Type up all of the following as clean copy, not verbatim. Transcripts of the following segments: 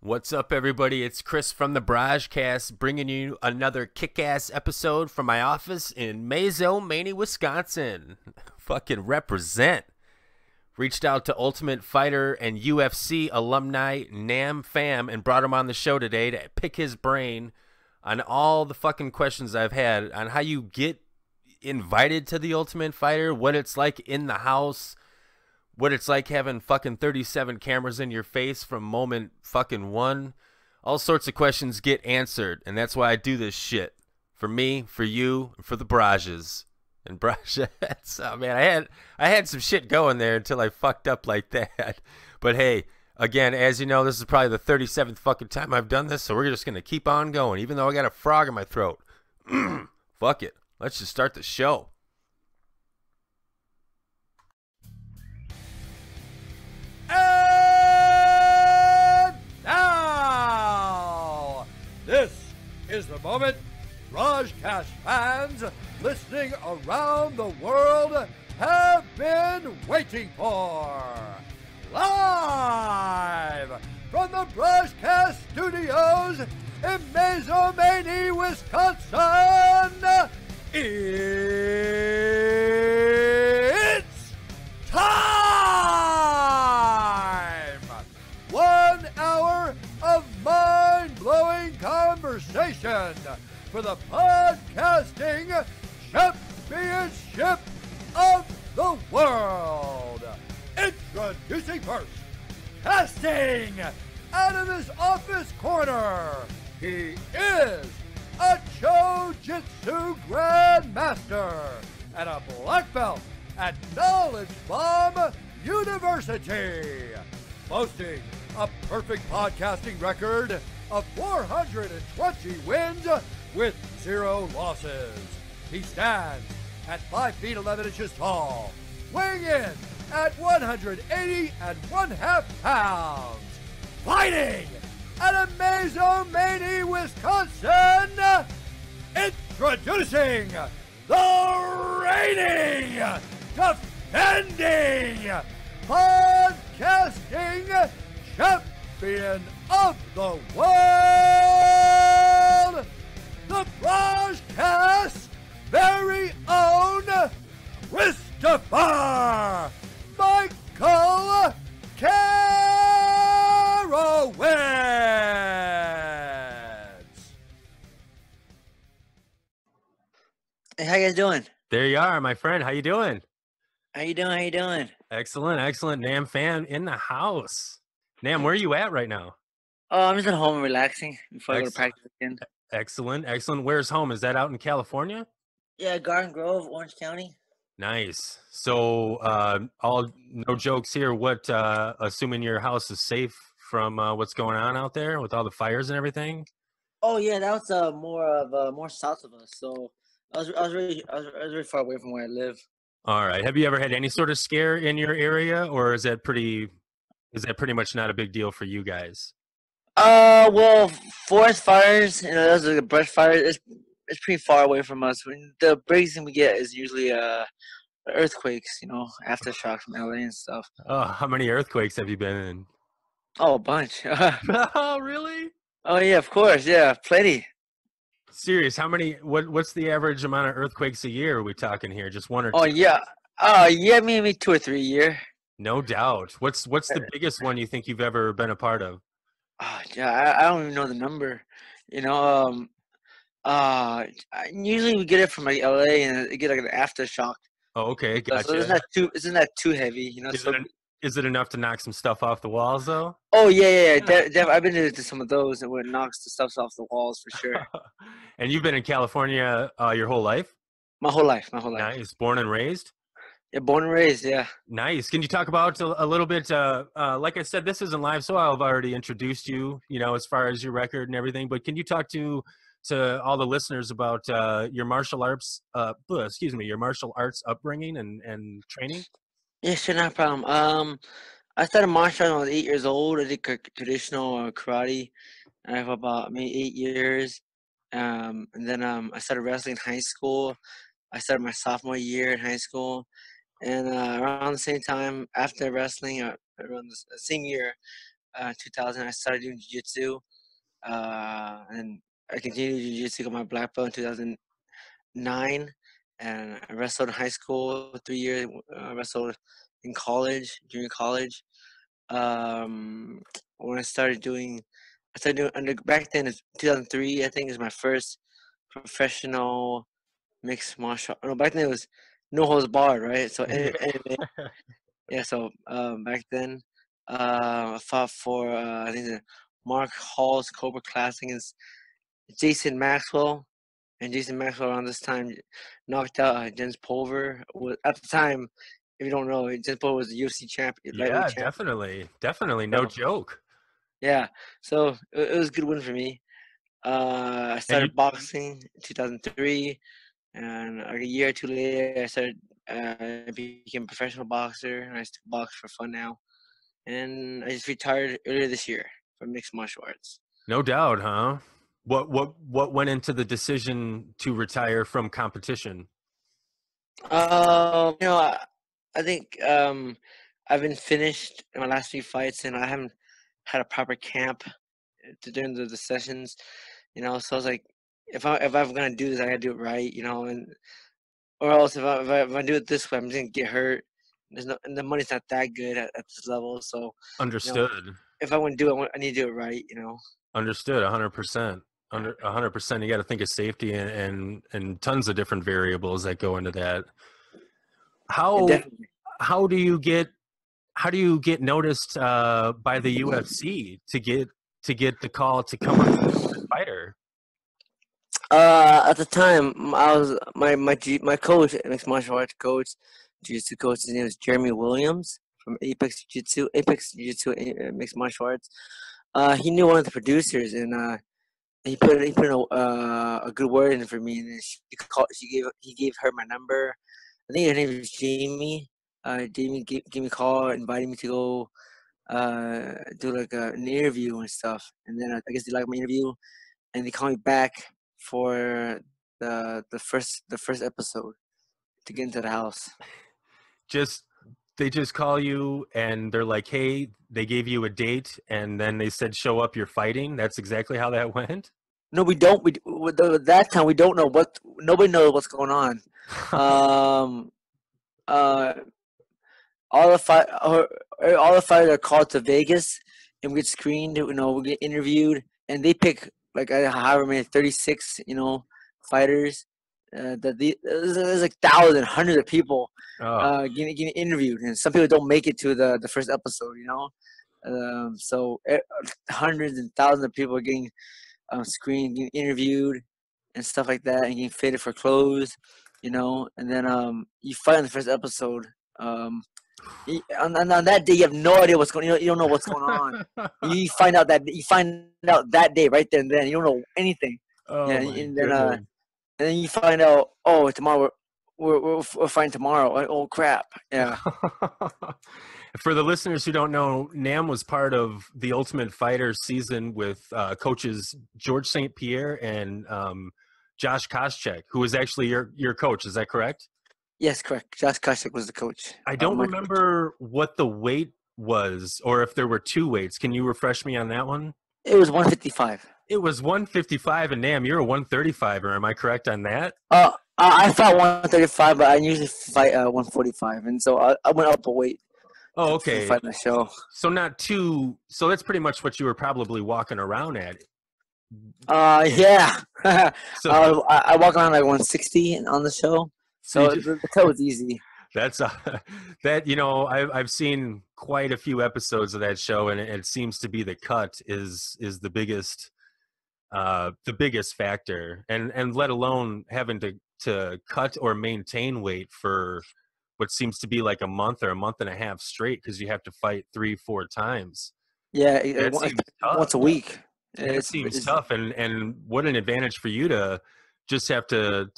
What's up, everybody? It's Chris from the BrahjCast, bringing you another kick-ass episode from my office in Mazo, Wisconsin. Fucking represent. Reached out to Ultimate Fighter and UFC alumni Nam Pham and brought him on the show today to pick his brain on all the fucking questions I've had on how you get invited to the Ultimate Fighter, what it's like in the house, what it's like having fucking 37 cameras in your face from moment fucking one. All sorts of questions get answered, and that's why I do this shit. For me, for you, and for the Brahjas. And BrahjCast, oh man, I had some shit going there until I fucked up like that. But hey, again, as you know, this is probably the 37th fucking time I've done this, so we're just gonna keep on going, even though I got a frog in my throat. Fuck it. Let's just start the show. And now, this is the moment BrahjCast fans listening around the world have been waiting for. Live from the BrahjCast studios in Mazo, Wisconsin, it's time! 1 hour of mind-blowing conversation for the podcasting championship of the world. Introducing first, casting out of his office corner, he is a Jiu-Jitsu Grandmaster and a black belt at Knowledge Bomb University, boasting a perfect podcasting record of 420 wins with 0 losses. He stands at 5 feet 11 inches tall, weighing in at 180 1/2 pounds, fighting at a Mazo, Wisconsin, introducing the reigning, defending, podcasting champion of the world, the BrahjCast very own Christopher Michael Carowitz. Hey, how you guys doing? There you are, my friend. How you doing? How you doing? Excellent, excellent. Nam Pham in the house. Nam, where are you at right now? Oh, I'm just at home relaxing before I go to Excellent. practice again. Excellent, excellent. Where's home? Is that out in California? Yeah, Garden Grove, Orange County. Nice. So, all no jokes here. What, assuming your house is safe from what's going on out there with all the fires and everything? Oh yeah, that was more south of us. So I was really far away from where I live. All right. Have you ever had any sort of scare in your area, or is that pretty much not a big deal for you guys? Well, forest fires, those are the brush fires. It's pretty far away from us. The biggest thing we get is usually earthquakes. Aftershocks from LA and stuff. Oh, how many earthquakes have you been in? Oh, a bunch. Oh, really? Oh yeah, of course. Yeah, plenty. Serious? How many? What's the average amount of earthquakes a year? Are we talking here? Just one or two? Oh yeah. Yeah, maybe 2 or 3 a year. No doubt. What's the biggest one you think you've ever been a part of? Oh, yeah, I don't even know the number. Usually we get it from like LA and you get like an aftershock. Oh, okay, So gotcha. it's not too heavy, Is it enough to knock some stuff off the walls, though? Oh yeah. I've been to some of those and where it knocks the stuff off the walls for sure. And you've been in California your whole life? My whole life. Nice. Born and raised? Yeah, born and raised, yeah. Nice. Can you talk about a little bit, like I said, this isn't live, so I've already introduced you, as far as your record and everything, but can you talk to all the listeners about your martial arts, your martial arts upbringing and training? Yeah, sure, no problem. I started martial arts when I was 8 years old. I did traditional karate. I have about maybe 8 years. And then I started wrestling in high school. I started my sophomore year in high school. And around the same time, after wrestling, around the same year, 2000. I started doing jiu-jitsu, and I continued jiu-jitsu, got my black belt in 2009, and I wrestled in high school 3 years. Wrestled in college, junior college. When I started doing back then. It's 2003, I think, is my first professional mixed martial. No, back then it was no holds barred, right? So MMA. Yeah. So back then, I fought for I think the Mark Hall's Cobra Class against Jason Maxwell, and Jason Maxwell around this time knocked out Jens Pulver. At the time, if you don't know, Jens Pulver was the UFC champion, lightweight Yeah, champion. definitely, no So, joke. yeah, so it was a good win for me. I And you started boxing in 2003, and like a year or two later, I became a professional boxer, and I still box for fun now. And I just retired earlier this year from mixed martial arts. No doubt, huh? What went into the decision to retire from competition? You know, I think I've been finished in my last few fights, and I haven't had a proper camp during the sessions. You know, so I was like, if I'm gonna do this, I gotta do it right. You know, and or else if I do it this way, I'm just gonna get hurt. And the money's not that good at this level. So, you know, Understood. if I want to do it, I need to do it right. You know. Understood. 100%. Yeah. 100%. You got to think of safety and tons of different variables that go into that. Yeah, How definitely. how do you get noticed by the UFC to get the call to come on as an Ultimate Fighter? At the time, I was my coach, mixed martial arts coach, jiu-jitsu coach. His name is Jeremy Williams from Apex Jiu-Jitsu mixed martial arts. He knew one of the producers, and he put a good word in for me. And then he gave her my number. I think her name is Jamie. Jamie gave me a call, invited me to go do like an interview and stuff. And then I guess they liked my interview, and they called me back for the first episode to get into the house. Just they just call you and they're like, "Hey," they gave you a date and then they said, "Show up, you're fighting." That's exactly how that went. No, we don't. That time we don't know what. Nobody knows what's going on. Um, uh, all the fighters are called to Vegas, and we get screened. You know, we get interviewed, and they pick like however many 36. You know, fighters. There's like thousands, hundreds of people Oh, getting interviewed, and some people don't make it to the first episode. You know, so hundreds and thousands of people are getting screened, getting interviewed, and stuff like that, and getting fitted for clothes. You know, and then you fight in the first episode. On that day, you have no idea what's going. You don't know what's going on. You find out that day right there and then. You don't know anything. oh Yeah, my and goodness. then you find out. Oh, tomorrow we're fighting tomorrow. Like, oh crap. Yeah. For the listeners who don't know, Nam was part of the Ultimate Fighter season with coaches George St. Pierre and Josh Koscheck, who was actually your coach. Is that correct? Yes, correct. Josh Koscheck was the coach. I don't My coach. remember what the weight was or if there were two weights. Can you refresh me on that one? It was 155. It was 155, and Nam, you're a 135er. Am I correct on that? I fought 135, but I usually fight 145, and so I went up a weight Oh, to okay. fight the show. So not too. So that's pretty much what you were probably walking around at. Yeah. So I walk around like 160 on the show, so so the toe was easy. that's that I've seen quite a few episodes of that show, and it seems to be the cut is the biggest factor, and let alone having to cut or maintain weight for what seems to be like a month or a month and a half straight because you have to fight 3-4 times. Yeah, That seems tough. once a week. That seems tough, and what an advantage for you to just have to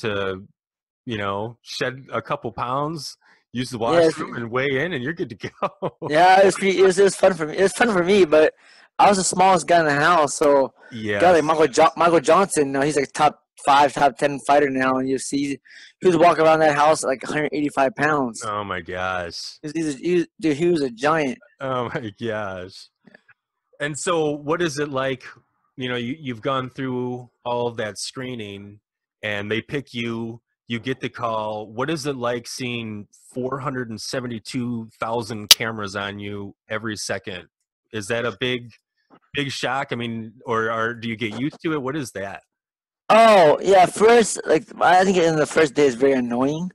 shed a couple pounds, use the washroom, and weigh in, and you're good to go. Yeah, it was fun for me. It was fun for me, but I was the smallest guy in the house, so Yeah. guy like Michael Johnson, he's like top 5, top 10 fighter now in UFC. He was walking around that house like 185 pounds. Oh my gosh. He was a giant. Oh my gosh. And so what is it like, you've gone through all of that screening and they pick you, you get the call. What is it like seeing 472,000 cameras on you every second? Is that a big shock? I mean, or do you get used to it? What is that? Oh yeah, first like I think in the first day is very annoying.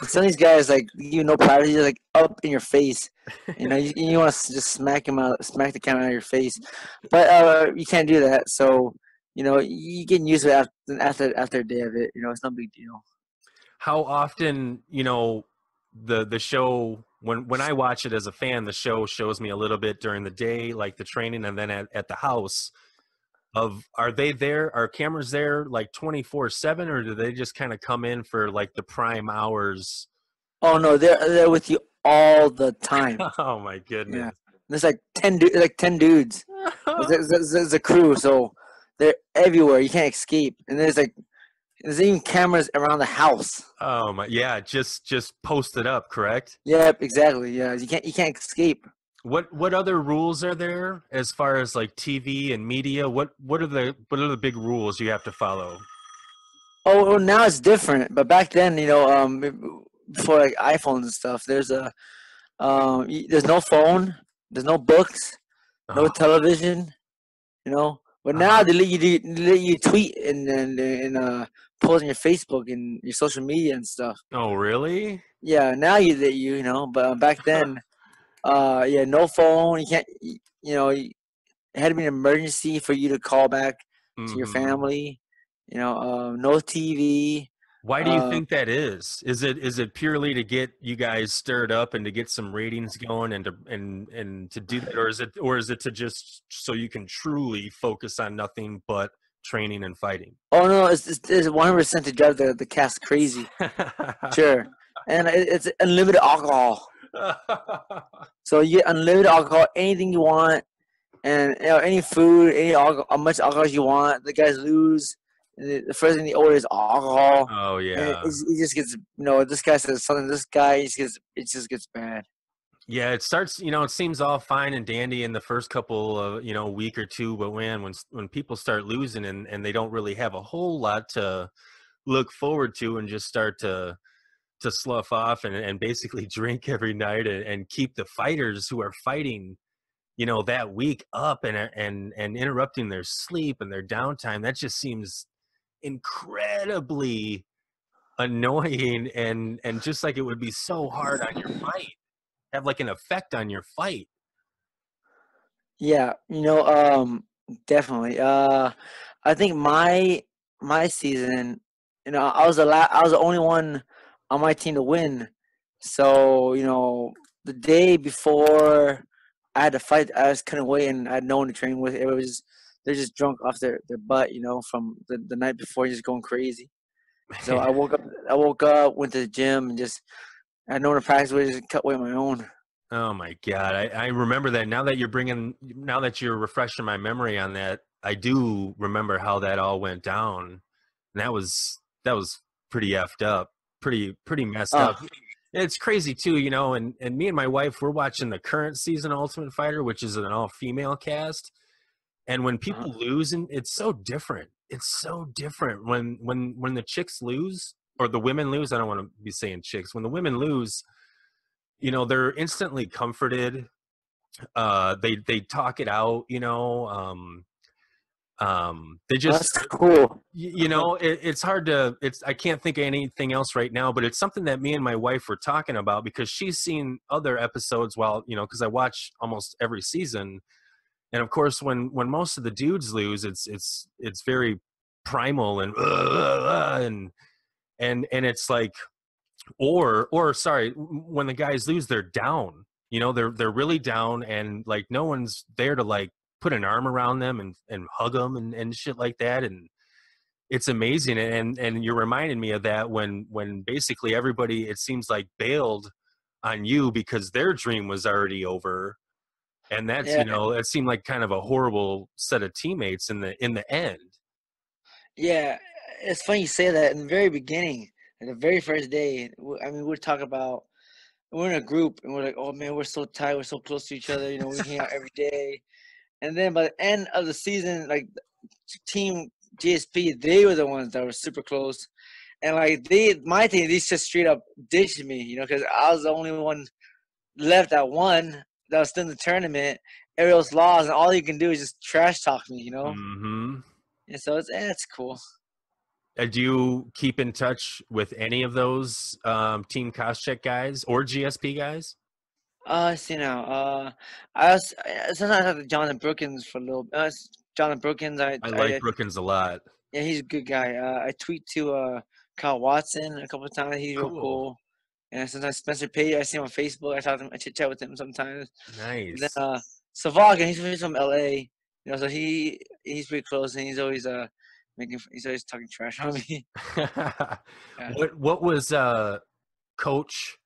Some of these guys like you no privacy, like up in your face. You want to just smack the camera out of your face, but you can't do that. So you get used to it after a day of it. It's no big deal. How often, the show, when I watch it as a fan, the show shows me a little bit during the day, like the training, and then at the house. Are cameras there like 24/7, or do they just kind of come in for like the prime hours? Oh no, they're with you all the time. Oh my Yeah, goodness. there's like 10 dudes. There's a crew, so they're everywhere. You can't escape. And there's even cameras around the house. Oh my, yeah, just post it up, correct? Yep, exactly. Yeah, you can't escape. What other rules are there as far as like TV and media? What are the big rules you have to follow? Oh, well, now it's different. But back then, before like iPhones and stuff, there's no phone, there's no books, no Oh, television. But now uh-huh. they let you tweet and post on your Facebook and your social media and stuff. Oh, really? Yeah, now but back then, yeah, no phone. You can't, it had to be an emergency for you to call back to your Hmm. family. No TV. Why do you Uh, think that is? Is it purely to get you guys stirred up and to get some ratings going and to do that, or is it to just so you can truly focus on nothing but training and fighting? oh no, it's 100% to drive the cast crazy. Sure, and it's unlimited alcohol. So you get unlimited alcohol, anything you want, and any food, any alcohol, how much alcohol you want. The guys lose. And the first thing they order is alcohol, Oh and yeah. it just gets. This guy says something. This guy it just gets bad. Yeah, it starts, it seems all fine and dandy in the first couple of, week or two, but when people start losing and they don't really have a whole lot to look forward to and just start to slough off and basically drink every night and keep the fighters who are fighting, that week up and interrupting their sleep and their downtime, that just seems incredibly annoying and just like it would be so hard on your fight, have like an effect on your fight. Yeah, definitely. I think my season, I was the only one on my team to win. So, the day before I had to fight, I just couldn't wait, and I had no one to train with. They're just drunk off their butt, from the night before, just going crazy. So I woke up, went to the gym, and just I had no one to practice with, just cut weight on my own. Oh my God. I remember that now that you're refreshing my memory on that, I do remember how that all went down. And that was pretty effed up, pretty messed up. Ah, It's crazy too, and me and my wife, we're watching the current season Ultimate Fighter, which is an all female cast. And when uh-huh. people lose, and it's so different. It's so different when the chicks lose or the women lose. I don't want to be saying chicks. When the women lose, they're instantly comforted. They talk it out, they just, That's cool. it's hard to, I can't think of anything else right now, but it's something that me and my wife were talking about because she's seen other episodes while, because I watch almost every season. And of course, when most of the dudes lose, it's very primal and it's like, or sorry, when the guys lose, they're down. They're really down, and like no one's there to like put an arm around them and hug them and shit like that. And it's amazing. And you're reminding me of that when basically everybody, it seems like, bailed on you because their dream was already over. And that's, Yeah, it seemed like kind of a horrible set of teammates in the end. yeah. It's funny you say that. In the very beginning, like the very first day, I mean, we're talking about we're in a group and we're like, oh man, we're so tight, we're so close to each other. We hang out every day. And then by the end of the season, like Team GSP, they were the ones that were super close. And like my team, they just straight up ditched me, because I was the only one left that won, that was still in the tournament. Everybody else lost, and all you can do is just trash talk me. Mm-hmm. And so it's cool. Do you keep in touch with any of those Team Koscheck guys or GSP guys? See now. I was sometimes I have Jonathan Brookins for a little. Jonathan Brookins. I like Brookins a lot. Yeah, he's a good guy. I tweet to Kyle Watson a couple of times. He's real cool. And sometimes Spencer Page, I see him on Facebook. I talk to him, I chit chat with him sometimes. Nice. And then Savagan, he's from LA. So he's pretty close, and he's always talking trash on me. Yeah. What was Coach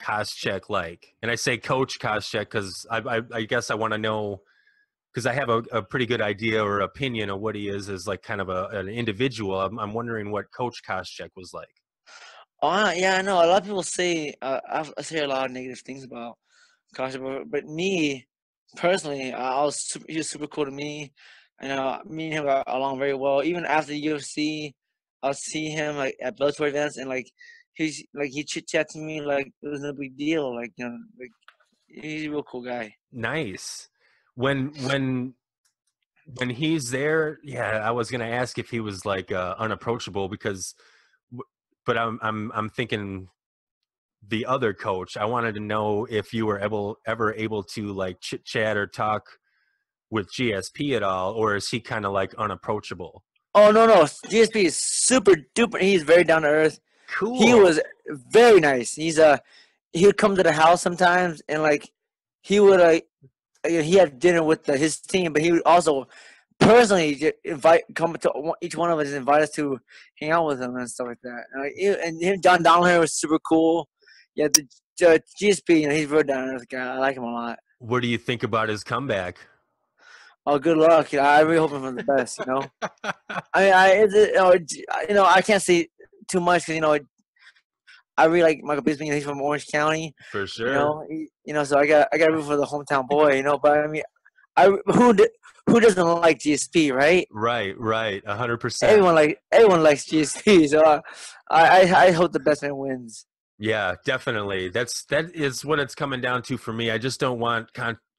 Koscheck like? And I say Coach Koscheck because I guess I want to know, because I have a pretty good idea or opinion of what he is as like kind of an individual. I'm wondering what Coach Koscheck was like. Oh yeah, I know. A lot of people say I hear a lot of negative things about Koscheck, but me personally, he was super cool to me. Me and him got along very well. Even after the UFC, I'll see him like at Bellator events, and like he chit chat to me like it was no big deal. Like he's a real cool guy. Nice. When he's there, yeah, I was gonna ask if he was like unapproachable but I'm thinking the other coach. I wanted to know if you were ever able to like chit chat or talk with GSP at all, or is he kind of like unapproachable? Oh no, GSP is super duper. He's very down to earth. Cool. He was very nice. He would come to the house sometimes, and like he would he had dinner with his team, but he would also personally come to each one of us and invite us to hang out with him and stuff like that. And him, John Donahue was super cool. Yeah, the GSP, he's real down to earth guy. I like him a lot. What do you think about his comeback? Oh, good luck. I really hope him for the best. I can't say too much because I really like Michael Bisping. He's from Orange County. For sure. So I got root for the hometown boy. But I mean, who doesn't like GSP, right? Right, 100%. Everyone likes GSP. So I hope the best man wins. Yeah, definitely. That is what it's coming down to for me. I just don't want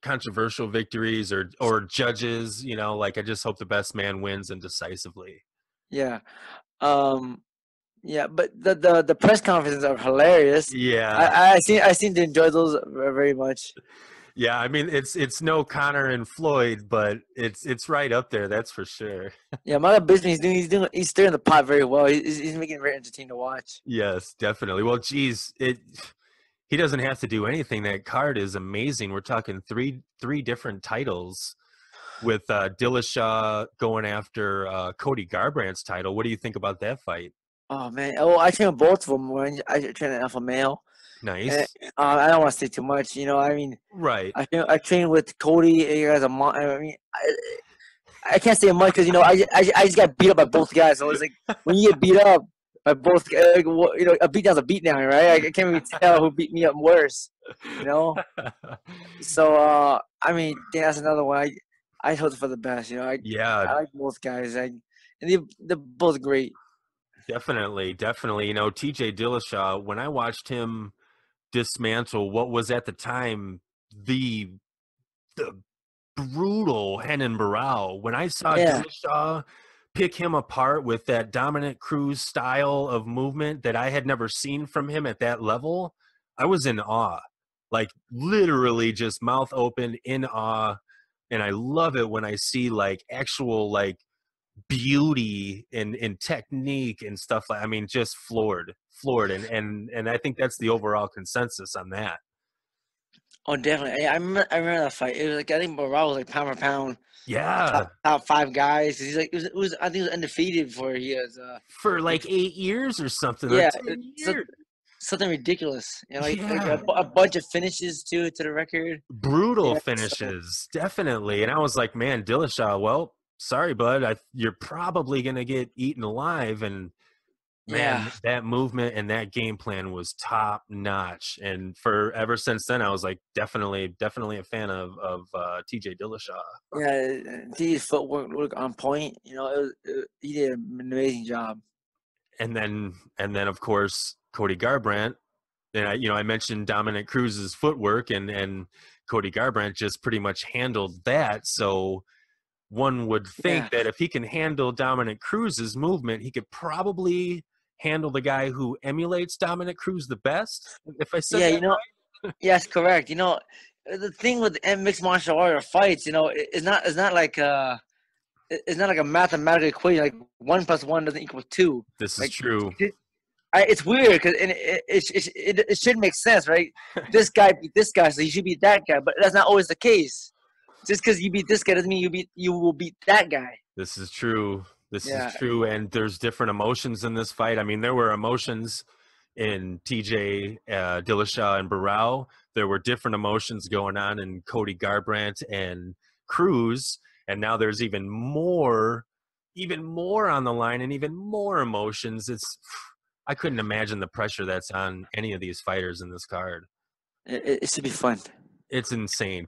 controversial victories or judges. Like I just hope the best man wins and decisively. Yeah. Yeah, but the press conferences are hilarious. Yeah, I seem to enjoy those very much. Yeah, I mean it's no Conor and Floyd, but it's right up there. That's for sure. Yeah, Michael Bisping he's stirring the pot very well. He's making it very entertaining to watch. Yes, definitely. Well, geez, he doesn't have to do anything. That card is amazing. We're talking three different titles with Dillashaw going after Cody Garbrandt's title. What do you think about that fight? Oh man! Oh, I train with both of them. When I train at Alpha Male. Nice. And, I don't want to say too much. I mean, right. I train with Cody. You guys, I can't say much because I just got beat up by both guys. So it's like when you get beat up by both, a beatdown's a beatdown, right? I can't really tell who beat me up worse. So I mean, that's another one. I hope for the best. I like both guys. And they're both great. Definitely. TJ Dillashaw, when I watched him dismantle what was at the time the brutal Renan Barao, when I saw Dillashaw pick him apart with that Dominic Cruz style of movement that I had never seen from him at that level, I was in awe. Like literally just mouth open in awe. And I love it when I see like actual like beauty in technique and stuff just floored and I think that's the overall consensus on that. Oh, definitely. I remember that fight. It was like I think Barao was like pound for pound. Yeah, top five guys. He's like it was I think it was undefeated before he has for like 8 years or something. Yeah, or 10 years. Something ridiculous. Like a bunch of finishes to the record. Brutal finishes, definitely. And I was like, man, Dillashaw, well, sorry, bud. You're probably going to get eaten alive. And man, Yeah. that movement and that game plan was top notch. And ever since then, I was like, definitely a fan of TJ Dillashaw. Yeah, his footwork looked on point. He did an amazing job. And then of course Cody Garbrandt. And I mentioned Dominic Cruz's footwork, and Cody Garbrandt just pretty much handled that. So one would think Yeah, that if he can handle Dominic Cruz's movement, he could probably handle the guy who emulates Dominic Cruz the best. If I said yeah, that yes, correct. The thing with mixed martial art or fights, it's not like it's not like a mathematical equation. Like 1+1 doesn't equal 2. this is Like true. it's weird because it should make sense, right? This guy beat this guy, so he should beat that guy. But that's not always the case. Just because you beat this guy doesn't mean you will beat that guy. This is true. This is Yeah, true. And there's different emotions in this fight. I mean, there were emotions in TJ Dillashaw and Barao. There were different emotions going on in Cody Garbrandt and Cruz. And now there's even more on the line and even more emotions. I couldn't imagine the pressure that's on any of these fighters in this card. it should be fun. It's insane.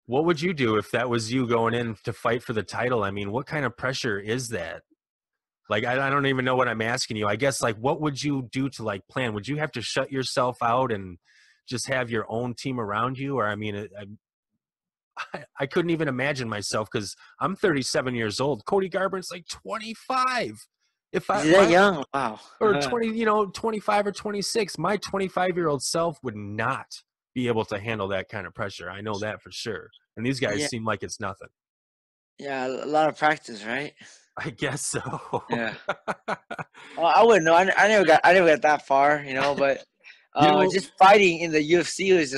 What would you do if that was you going in to fight for the title? I mean, what kind of pressure is that? Like, I don't even know what I'm asking you. I guess, like, what would you do to, like, plan? Would you have to shut yourself out and just have your own team around you? Or, I mean, I couldn't even imagine myself because I'm 37 years old. Cody Garbrandt's like 25. Is he that young? Wow. Or 20, 25 or 26, my 25-year-old self would not be able to handle that kind of pressure. I know that for sure. And these guys Yeah, seem like it's nothing. yeah, a lot of practice, right? I guess so. Yeah. Well, I wouldn't know. I never got that far, but just fighting in the UFC was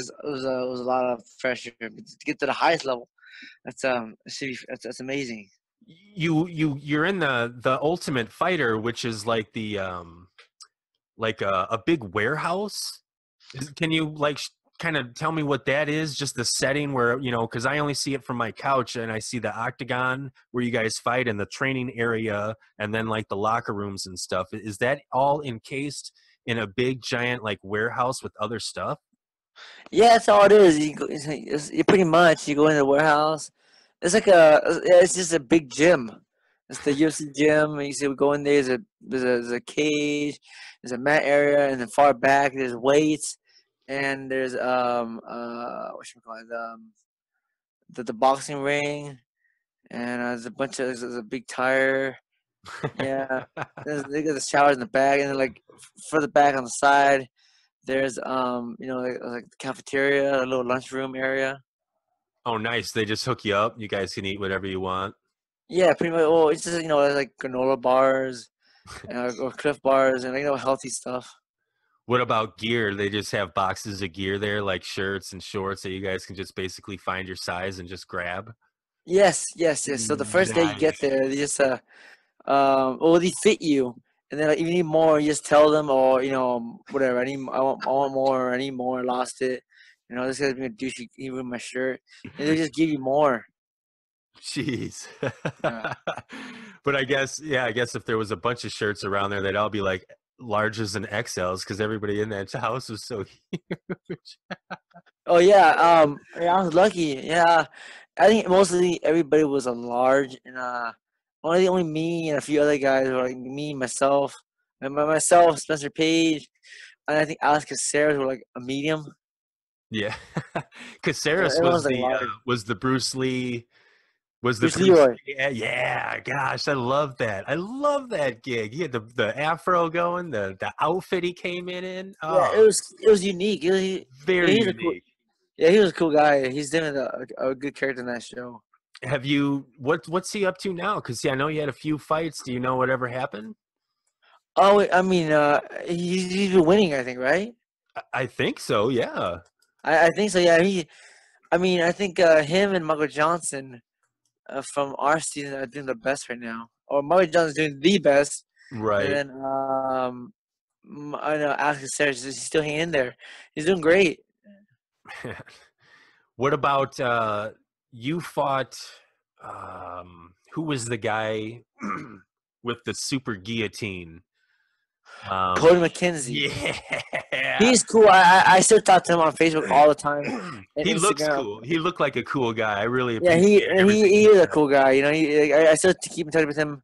a lot of pressure. But to get to the highest level, that's amazing. You're in the Ultimate Fighter, which is like the like a big warehouse. Can you like kind of tell me what that is? Just the setting where because I only see it from my couch, and I see the octagon where you guys fight and the training area, and then like the locker rooms and stuff. Is that all encased in a big giant like warehouse with other stuff? Yeah, that's all it is. You pretty much you go in the warehouse. It's just a big gym. It's the UFC gym. And you see, we go in there. There's a cage. There's a mat area, and then far back there's weights, and there's what should we call it, the boxing ring, and there's a big tire. Yeah, they got the showers in the back, and then like further back on the side, there's like the cafeteria, a little lunchroom area. Oh, nice. They just hook you up. You guys can eat whatever you want. Yeah, pretty much. Well, it's just like granola bars, or Cliff bars, and healthy stuff. What about gear? They just have boxes of gear there, like shirts and shorts that you guys can just basically find your size and just grab. Yes, yes, yes. So the first day you get Nice. there, they just they fit you, and then like, if you need more, you just tell them, or whatever. I want more. I need more. I lost it. This guy's being a douchey even with my shirt, and they just give you more. Jeez. Yeah. But I guess if there was a bunch of shirts around there, they'd all be like larges and XLs because everybody in that house was so huge. Oh yeah. Yeah, I was lucky. Yeah, I think mostly everybody was a large, and only me and a few other guys were like me, myself, and myself, Spencer Page, and I think Alex Caceres were like a medium. Yeah. So Caceres everyone was was like the large. Bruce Lee. Was the Bruce Bruce Leroy. Lee? Yeah, gosh, I love that. I love that gig. He had the afro going, the outfit he came in. Yeah, Oh, it was unique. very He's a cool. unique. Yeah, he was a cool guy. He's definitely a good character in that show. Have you what's he up to now? Because I know you had a few fights. Do you know whatever happened? Oh, I mean, he's been winning, I think, right? I think so. Yeah. I think so. Yeah, I think him and Michael Johnson from our season are doing the best right now. Or Michael Johnson's doing the best, and Right. then I know Alex Caceres is still hanging in there. He's doing great. What about you fought who was the guy with the super guillotine. Cody McKenzie. Yeah. He's cool. I still talk to him on Facebook all the time. And He looks Instagram. cool. He looked like a cool guy. I really Yeah, appreciate everything he is a said. cool guy. You know, I still keep in touch with him.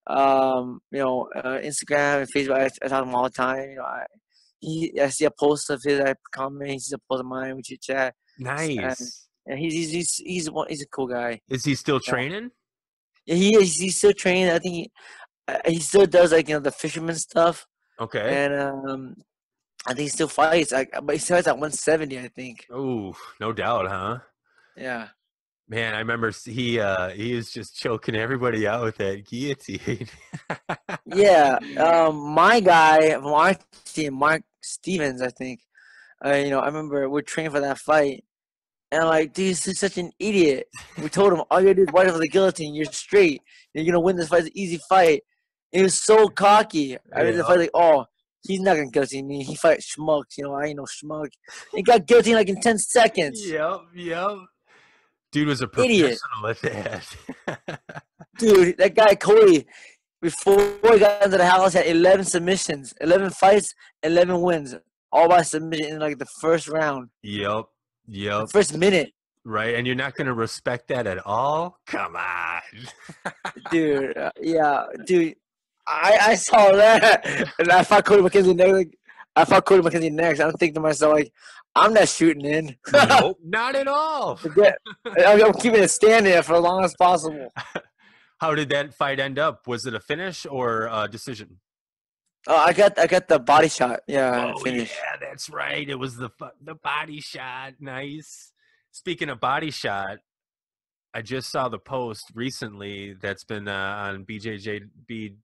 Instagram and Facebook. I talk to him all the time. You know, I see a post of his, I comment. He sees a post of mine. We chit chat. Nice. And he's a cool guy. Is he still Yeah. training? Yeah, he is. He's still training. I think he still does like the fisherman stuff. Okay. And I think he still fights. But he fights at 170. I think. Oh, no doubt, huh? Yeah. Man, I remember he was just choking everybody out with that guillotine. Yeah. My guy from our team, Mark Stevens, I think. I remember we're training for that fight, and I'm like, dude, this is such an idiot. We told him all you gotta do is watch out for the guillotine. You're straight. You're gonna win this fight. It's an easy fight. He was so cocky. I mean, the fight like, oh, he's not gonna guillotine me. He fights schmucks. I ain't no schmuck. He got guillotined like in 10 seconds. Yep. Dude was a Idiot. professional at that. Dude, that guy Cody, before he got into the house, had 11 submissions, 11 fights, 11 wins, all by submission in like the first round. Yep. The first minute. Right, and you're not gonna respect that at all? Come on. Dude, yeah, dude. I saw that, and I fought Cody McKenzie next. I'm thinking to myself, like, I'm not shooting in. Nope, not at all. I'm keeping it standing for as long as possible. How did that fight end up? Was it a finish or a decision? Oh, I got the body shot. Yeah, finish. Yeah, that's right. It was the body shot. Nice. Speaking of body shot, I just saw the post recently that's been on BJPen.com,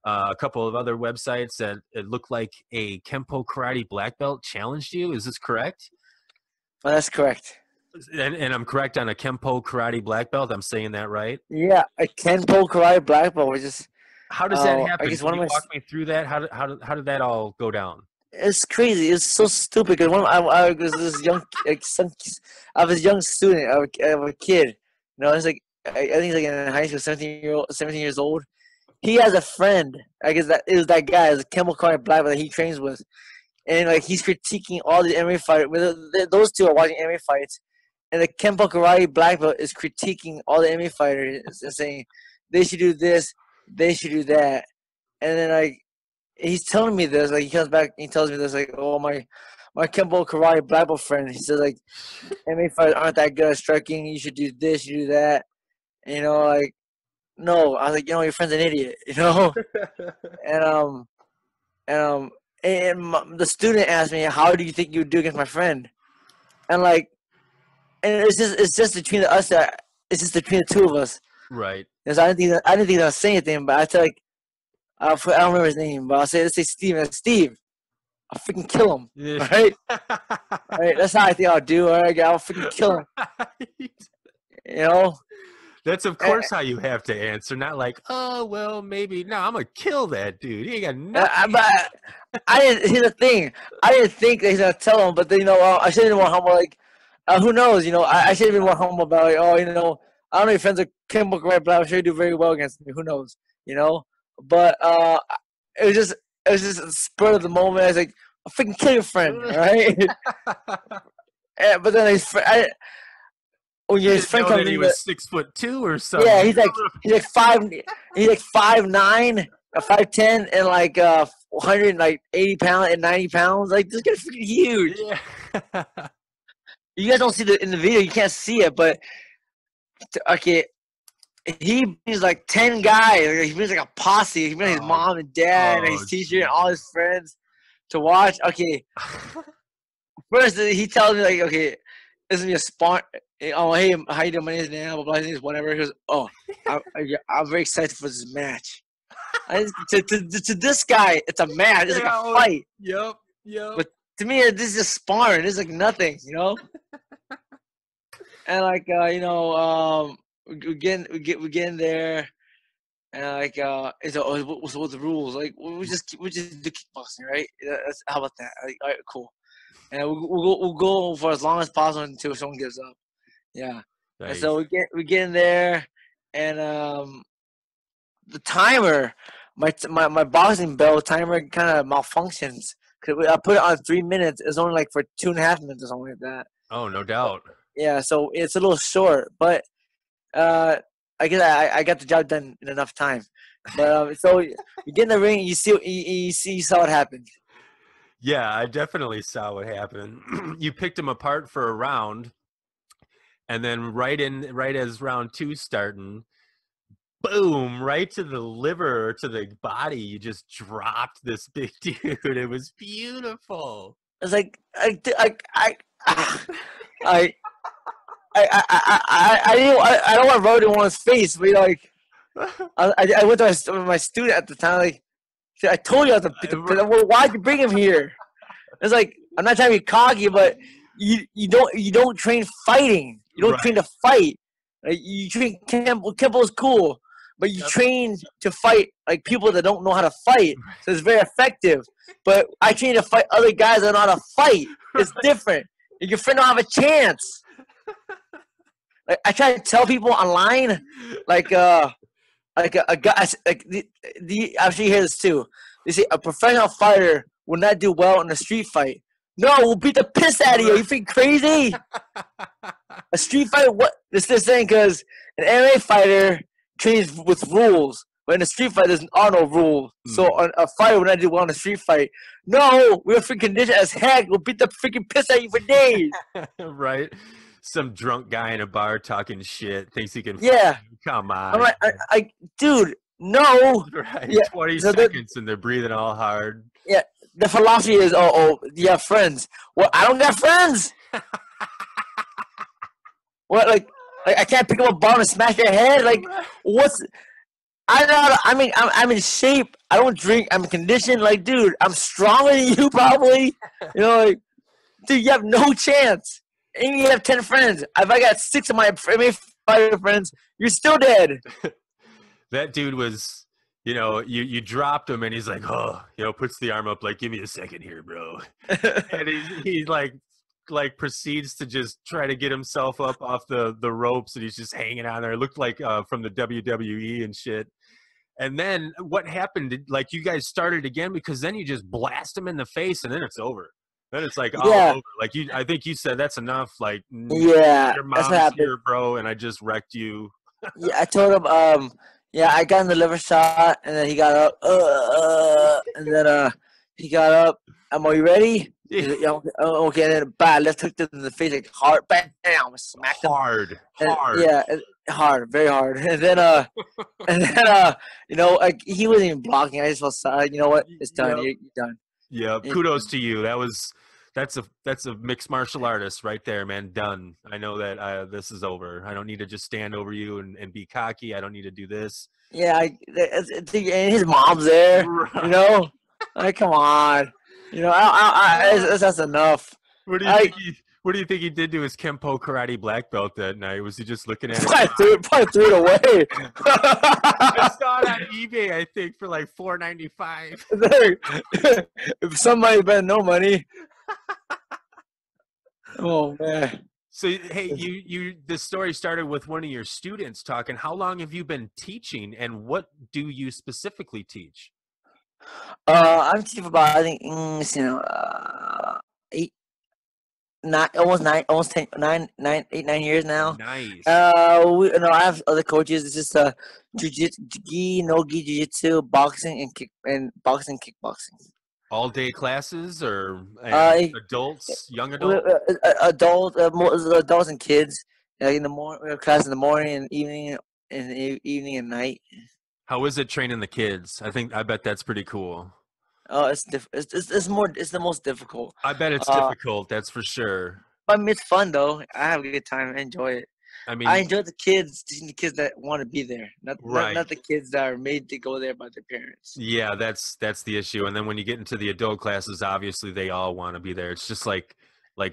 a couple of other websites that it looked like a Kempo Karate black belt challenged you. Is this correct? Well, that's correct. And I'm correct on a Kempo Karate black belt. I'm saying that right? Yeah, a Kempo Karate black belt. We just. How does that happen? I guess Can you walk me through that? How did that all go down? It's crazy. It's so stupid. Because I was this young, I was a young student. I was a kid. It's like I think he's like in high school, 17 years old. He has a friend. I guess that it was that guy. It's a Kempo Karate black belt that he trains with, and like he's critiquing all the MMA fighters. Those two are watching MMA fights, and the Kempo Karate black belt is critiquing all the MMA fighters and saying they should do this, they should do that, and then like. He's telling me this, like he comes back, he tells me this, like, oh my Kempo Karate black belt friend. He says like, MMA fighters aren't that good at striking. You should do this, you do that. And, like, no. I was like, your friend's an idiot, and the student asked me, how do you think you would do against my friend? And like, and it's just between us it's just between the two of us. Right. Because I didn't think I was saying anything, but I tell like. I don't remember his name, but let's say Steve. Steve, I'll freaking kill him. Yeah. Right? Right? That's how I think I'll do. All right, I'll freaking kill him. That's of course how you have to answer. Not like, oh well, maybe. No, I'm gonna kill that dude. He ain't got nothing. But I didn't. Here's the thing. I didn't think that he's gonna tell him, but then I should have been more humble. Like, who knows? I should have been more humble about like, I don't know your friends are Kempo Karate, but I'm sure you do very well against me. Who knows? But it was just a spur of the moment. I was like, I'll freaking kill your friend, right? But then his friend comes in, he was 6'2" or something. Yeah, he's like 5'9", 5'10", and like 180 pounds and 90 pounds. Like this guy's freaking huge. Yeah. You guys don't see in the video. You can't see it, but okay. He brings like 10 guys. He brings like a posse. He brings his mom and dad and his teacher and all his friends to watch. Okay. First, he tells me like, okay, this is me a spot. Oh, hey, how you doing? My name is Dan. Blah, blah, blah, whatever. He goes, oh, I'm very excited for this match. To this guy, it's a match. It's like a fight. Yep. But to me, this is just sparring. This is like nothing, And like, we get in there, and like, what's the rules? Like, we just do kickboxing, right? How about that? Like, all right, cool. And we'll go for as long as possible until someone gives up. Yeah. Nice. And so we get in there, and the timer, my boxing bell timer kind of malfunctions. Cause I put it on 3 minutes. It's only like for 2.5 minutes or something like that. Oh, no doubt. Yeah, so it's a little short, but I guess I got the job done in enough time. But so you get in the ring, you saw what happened. Yeah, I definitely saw what happened. You picked him apart for a round, and then right as round 2 starting, boom, right to the liver or to the body, you just dropped this big dude. It was beautiful. It's like I I don't want to rub it in one's face, but like I went to my student at the time. Like I told you I why'd you bring him here? It's like I'm not trying to be cocky, but you don't train fighting. You don't train to fight. Like, you train Kempo is cool, but you train to fight like people that don't know how to fight. So it's very effective. But I train to fight other guys that know how to fight. It's different. Your friend don't have a chance. Like I try to tell people online, like a guy, like I'm sure you hear this too. They say a professional fighter will not do well in a street fight. No, we'll beat the piss out of you. You think crazy? A street fight? What? This saying because an MMA fighter trains with rules, but in a street fight there are no rules. So a fighter will not do well in a street fight. No, we're freaking conditioned as heck. We'll beat the freaking piss out of you for days. Right. Some drunk guy in a bar talking shit thinks he can. Yeah. Come on. I'm like, dude, no. Right. Yeah. 20 seconds and they're breathing all hard. Yeah. The philosophy is, oh, you have friends. Well, I don't got friends. What, like I can't pick up a bomb and smash your head? Like, what's? I'm in shape. I don't drink. I'm conditioned. Like, dude, I'm stronger than you probably. You know, like, dude, you have no chance. And you have 10 friends. If I got 6 of my fighter friends, you're still dead. That dude was, you dropped him and he's like, oh, puts the arm up like, give me a second here, bro. And he like proceeds to just try to get himself up off the ropes and he's just hanging on there. It looked like from the WWE and shit. And then what happened? Like you guys started again because then you just blast him in the face and then it's over. Then it's like all over. Like I think you said that's enough. Like your mom's here, bro, and I just wrecked you. Yeah, I told him. I got in the liver shot, and then he got up. And then he got up. Are you ready? Yeah. Okay. And then bad left hooked him in the face like hard. Bam! Smacked him hard. Yeah, hard, very hard. And then like he wasn't even blocking. I just felt sad. You know what? It's done. You're done. Yeah, kudos to you. That's a mixed martial artist right there, man. Done. I know that this is over. I don't need to just stand over you and be cocky. I don't need to do this. Yeah, and his mom's there. Right. Like come on. That's enough. What do you think he did to his Kempo karate black belt that night? Was he just looking at it? Probably threw it away. I saw it on eBay, I think, for like $4.95. If somebody bet no money. Oh man. So hey, this story started with one of your students talking. How long have you been teaching, and what do you specifically teach? I'm teaching for about 8-9 years now. Nice. I have other coaches. It's just jiu-jitsu, no-gi jiu-jitsu, boxing and kickboxing. All day classes or adults, young adults? Adults and kids. In the morning, we have class in the morning and evening, and night. How is it training the kids? I bet that's pretty cool. Oh, it's the most difficult. I bet it's difficult. That's for sure. I mean, it's fun though. I have a good time. I enjoy it. I enjoy teaching the kids that want to be there, not the kids that are made to go there by their parents. Yeah, that's the issue. And then when you get into the adult classes, obviously they all want to be there. It's just like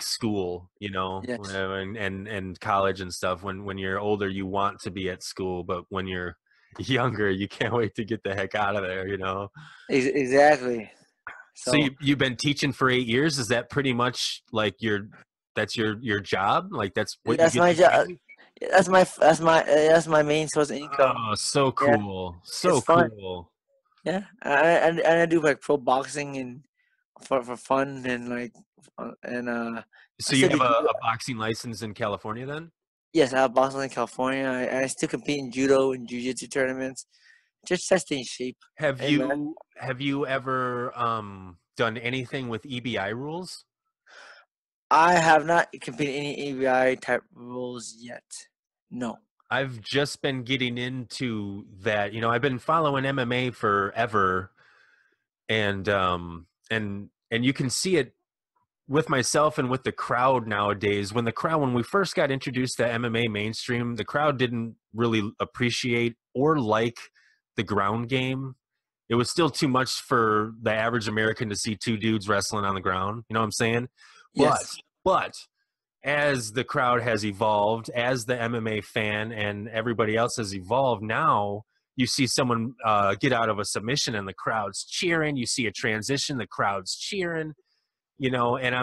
school, Yes. and college and stuff. When you're older, you want to be at school, but when you're younger, you can't wait to get the heck out of there. Exactly. So you've been teaching for 8 years. Is that pretty much like that's your job? Like that's what that's my job. That's my main source of income. Oh, so Yeah, cool. it's So fun. cool. Yeah, I do like pro boxing and for fun and I So you still have do a judo. boxing license in California then? Yes, I have boxing in California. I still compete in judo and jiu-jitsu tournaments. Just to stay in shape. Have Hey man, you ever done anything with EBI rules? I have not competed in any ABI type rules yet. No. I've just been getting into that. You know, I've been following MMA forever, and you can see it with myself and with the crowd nowadays. When we first got introduced to MMA mainstream, the crowd didn't really appreciate or like the ground game. It was still too much for the average American to see two dudes wrestling on the ground. You know what I'm saying? But Yes. but as the crowd has evolved, as the MMA fan and everybody else has evolved, now you see someone get out of a submission and the crowd's cheering. You see a transition, the crowd's cheering. You know, and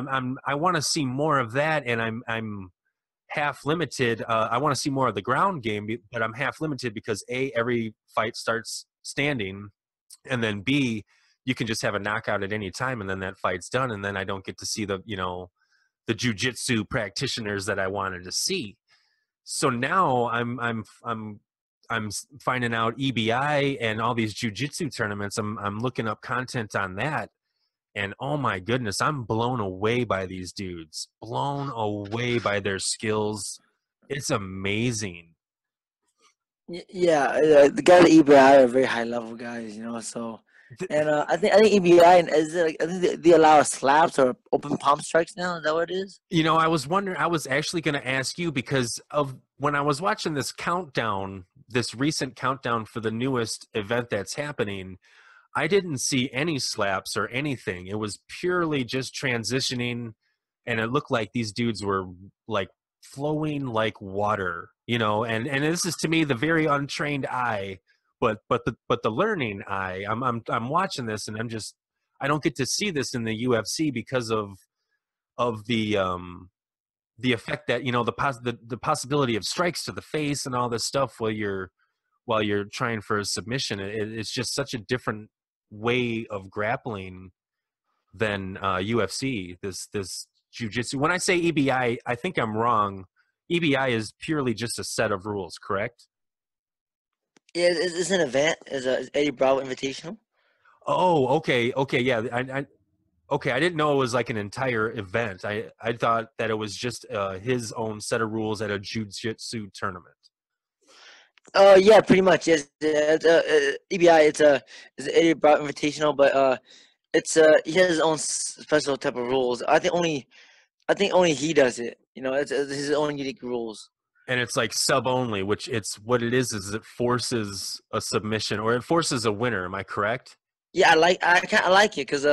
I want to see more of that, and I'm half limited. I want to see more of the ground game, but I'm half limited because A, every fight starts standing, and then B, you can just have a knockout at any time, and then that fight's done, and then I don't get to see the jujitsu practitioners that I wanted to see. So now I'm finding out EBI and all these jujitsu tournaments. I'm looking up content on that, and oh my goodness, I'm blown away by these dudes. Blown away by their skills. It's amazing. Yeah, the guys at EBI are very high level guys, So, and I think EBI and is it like I think they allow slaps or open palm strikes now. Is that what it is? You know, I was wondering, I was actually going to ask you because of when I was watching this countdown, this recent countdown for the newest event that's happening, I didn't see any slaps or anything. It was purely just transitioning, and it looked like these dudes were like flowing like water, you know. And this is to me the very untrained eye, but the learning eye. I'm watching this, and I don't get to see this in the UFC because of the effect that the possibility of strikes to the face and all this stuff while you're trying for a submission. It's just such a different way of grappling than UFC. This jujitsu. When I say EBI, I think I'm wrong. EBI is purely just a set of rules, correct? Yeah, it's an event. Is Eddie Bravo Invitational? Oh, okay, yeah. Okay, I didn't know it was like an entire event. I thought that it was just his own set of rules at a jiu-jitsu tournament. Oh yeah, pretty much. Yes, yeah, EBI. It's an Eddie Bravo Invitational, but he has his own special type of rules. I think only he does it. It's his own unique rules. And it's like sub only, which it's what it is it forces a submission or it forces a winner. Am I correct? Yeah, I like it because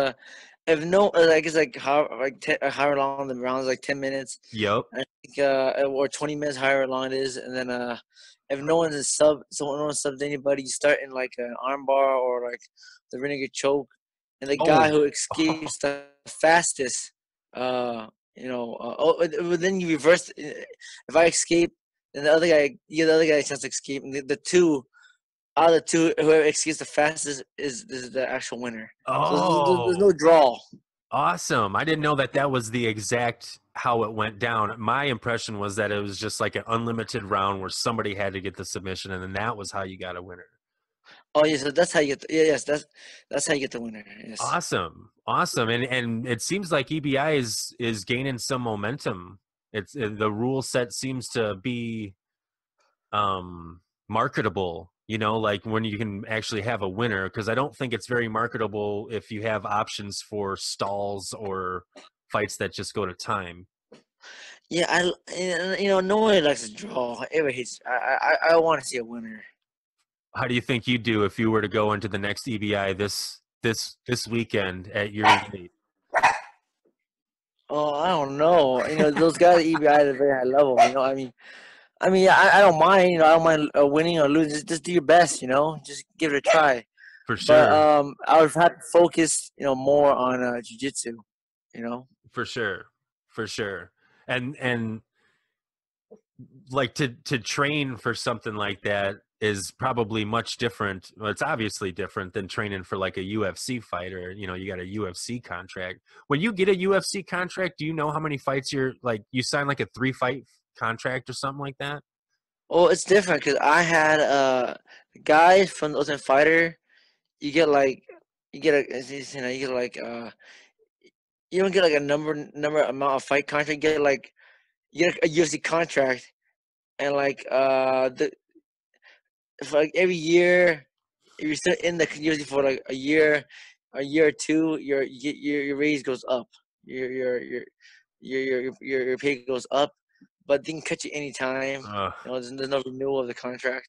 if no like it's like however long the round is, like 10 minutes. Yep. I think or 20 minutes, however long it is, and then if no one's a sub, so no one subs anybody, you start in like an armbar or like the renegade choke, and the guy Oh, who escapes the fastest, but then you reverse. If I escape, then the other guy a chance to escape, and the two out of the two, whoever escapes the fastest is the actual winner. So there's no oh, draw. awesome. I didn't know that that was the exact how it went down. My impression was that it was just like an unlimited round where somebody had to get the submission, and then that was how you got a winner. Oh yeah, so that's how you get. Yes, that's how you get the winner. Yes. Awesome, awesome, and it seems like EBI is gaining some momentum. The rule set seems to be marketable. You know, like when you can actually have a winner, because I don't think it's very marketable if you have options for stalls or fights that just go to time. Yeah, no one likes to draw. Everyone hates. I want to see a winner. How do you think you'd do if you were to go into the next EBI this weekend at your weight? Oh, I don't know. Those guys at EBI at a very high level. I don't mind. I don't mind winning or losing. Just do your best. Just give it a try. For But sure, I would have to focus, more on jujitsu. You know. for sure, for sure. And like to train for something like that is probably much different. Well, it's obviously different than training for like a UFC fighter. You know, you got a UFC contract. When you get a UFC contract, do you know how many fights you're like? You sign like a 3-fight contract or something like that? Well, it's different because I had guys from the Ultimate Fighter. You get like you get a you get like you don't get like a number amount of fight contract. You get a UFC contract, and like the if like every year if you're still in the UFC for like a year or two, your raise goes up. Your pay goes up, but they can cut you anytime. Uh, You know, there's no renewal of the contract.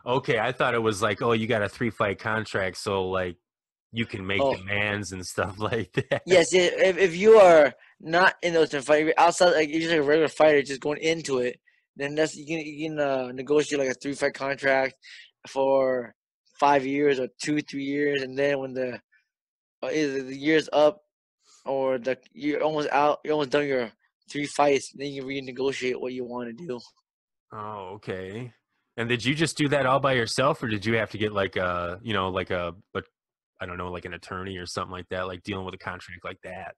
okay, I thought it was like, oh, you got a 3-fight contract, so like you can make Oh, demands and stuff like that. yes. If you are not in those fight, if you're outside, like you're just like a regular fighter, just going into it, then you can negotiate like a 3-fight contract for 5 years or 2 3 years, and then when the either the year's up or the you're almost out, you're almost done your 3 fights, then you renegotiate what you want to do. Oh, okay. And did you just do that all by yourself, or did you have to get like a, you know, like a I don't know, like an attorney or something like that, like dealing with a contract like that?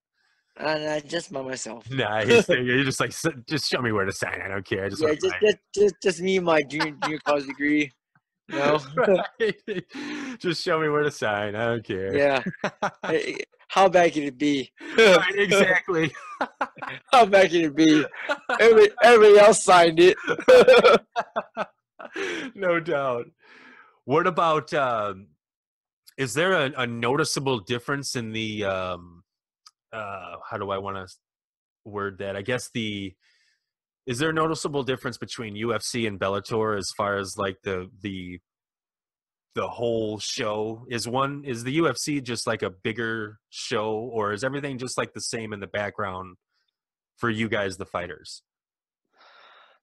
And I just by myself. Nice. You're just like, just show me where to sign. I don't care. I just Yeah, want to sign just me and my junior college degree. You know. it. Right. Just show me where to sign. I don't care. Yeah. How bad can it be? Right, exactly. How bad can it be? Everybody else signed it. No doubt. What about, is there a noticeable difference in the, how do I want to word that? I guess is there a noticeable difference between UFC and Bellator as far as like the whole show? Is the UFC just like a bigger show, or is everything just like the same in the background for you guys, the fighters?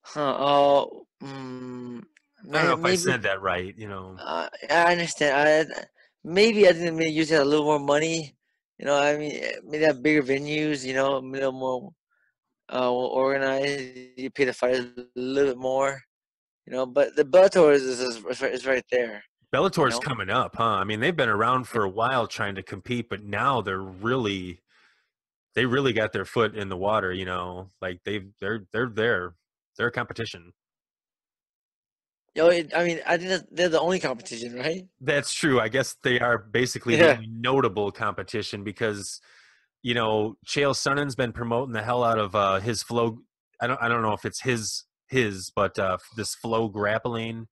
Huh, oh, I don't know if I maybe said that right, you know. I understand. Maybe I think maybe use a little more money. You know, I mean, maybe have bigger venues. You know, a little more well organized. You pay the fighters a little bit more. You know, but the Bellator is right there. You Bellator's know. coming up, huh? I mean, they've been around for a while trying to compete, but now they really got their foot in the water, you know. Like they're there. They're a competition. Yo, I mean, I think they're the only competition, right? That's true. I guess they are basically the Yeah. only notable competition because, you know, Chael Sonnen's been promoting the hell out of his flow. I don't know if it's his, but this flow grappling,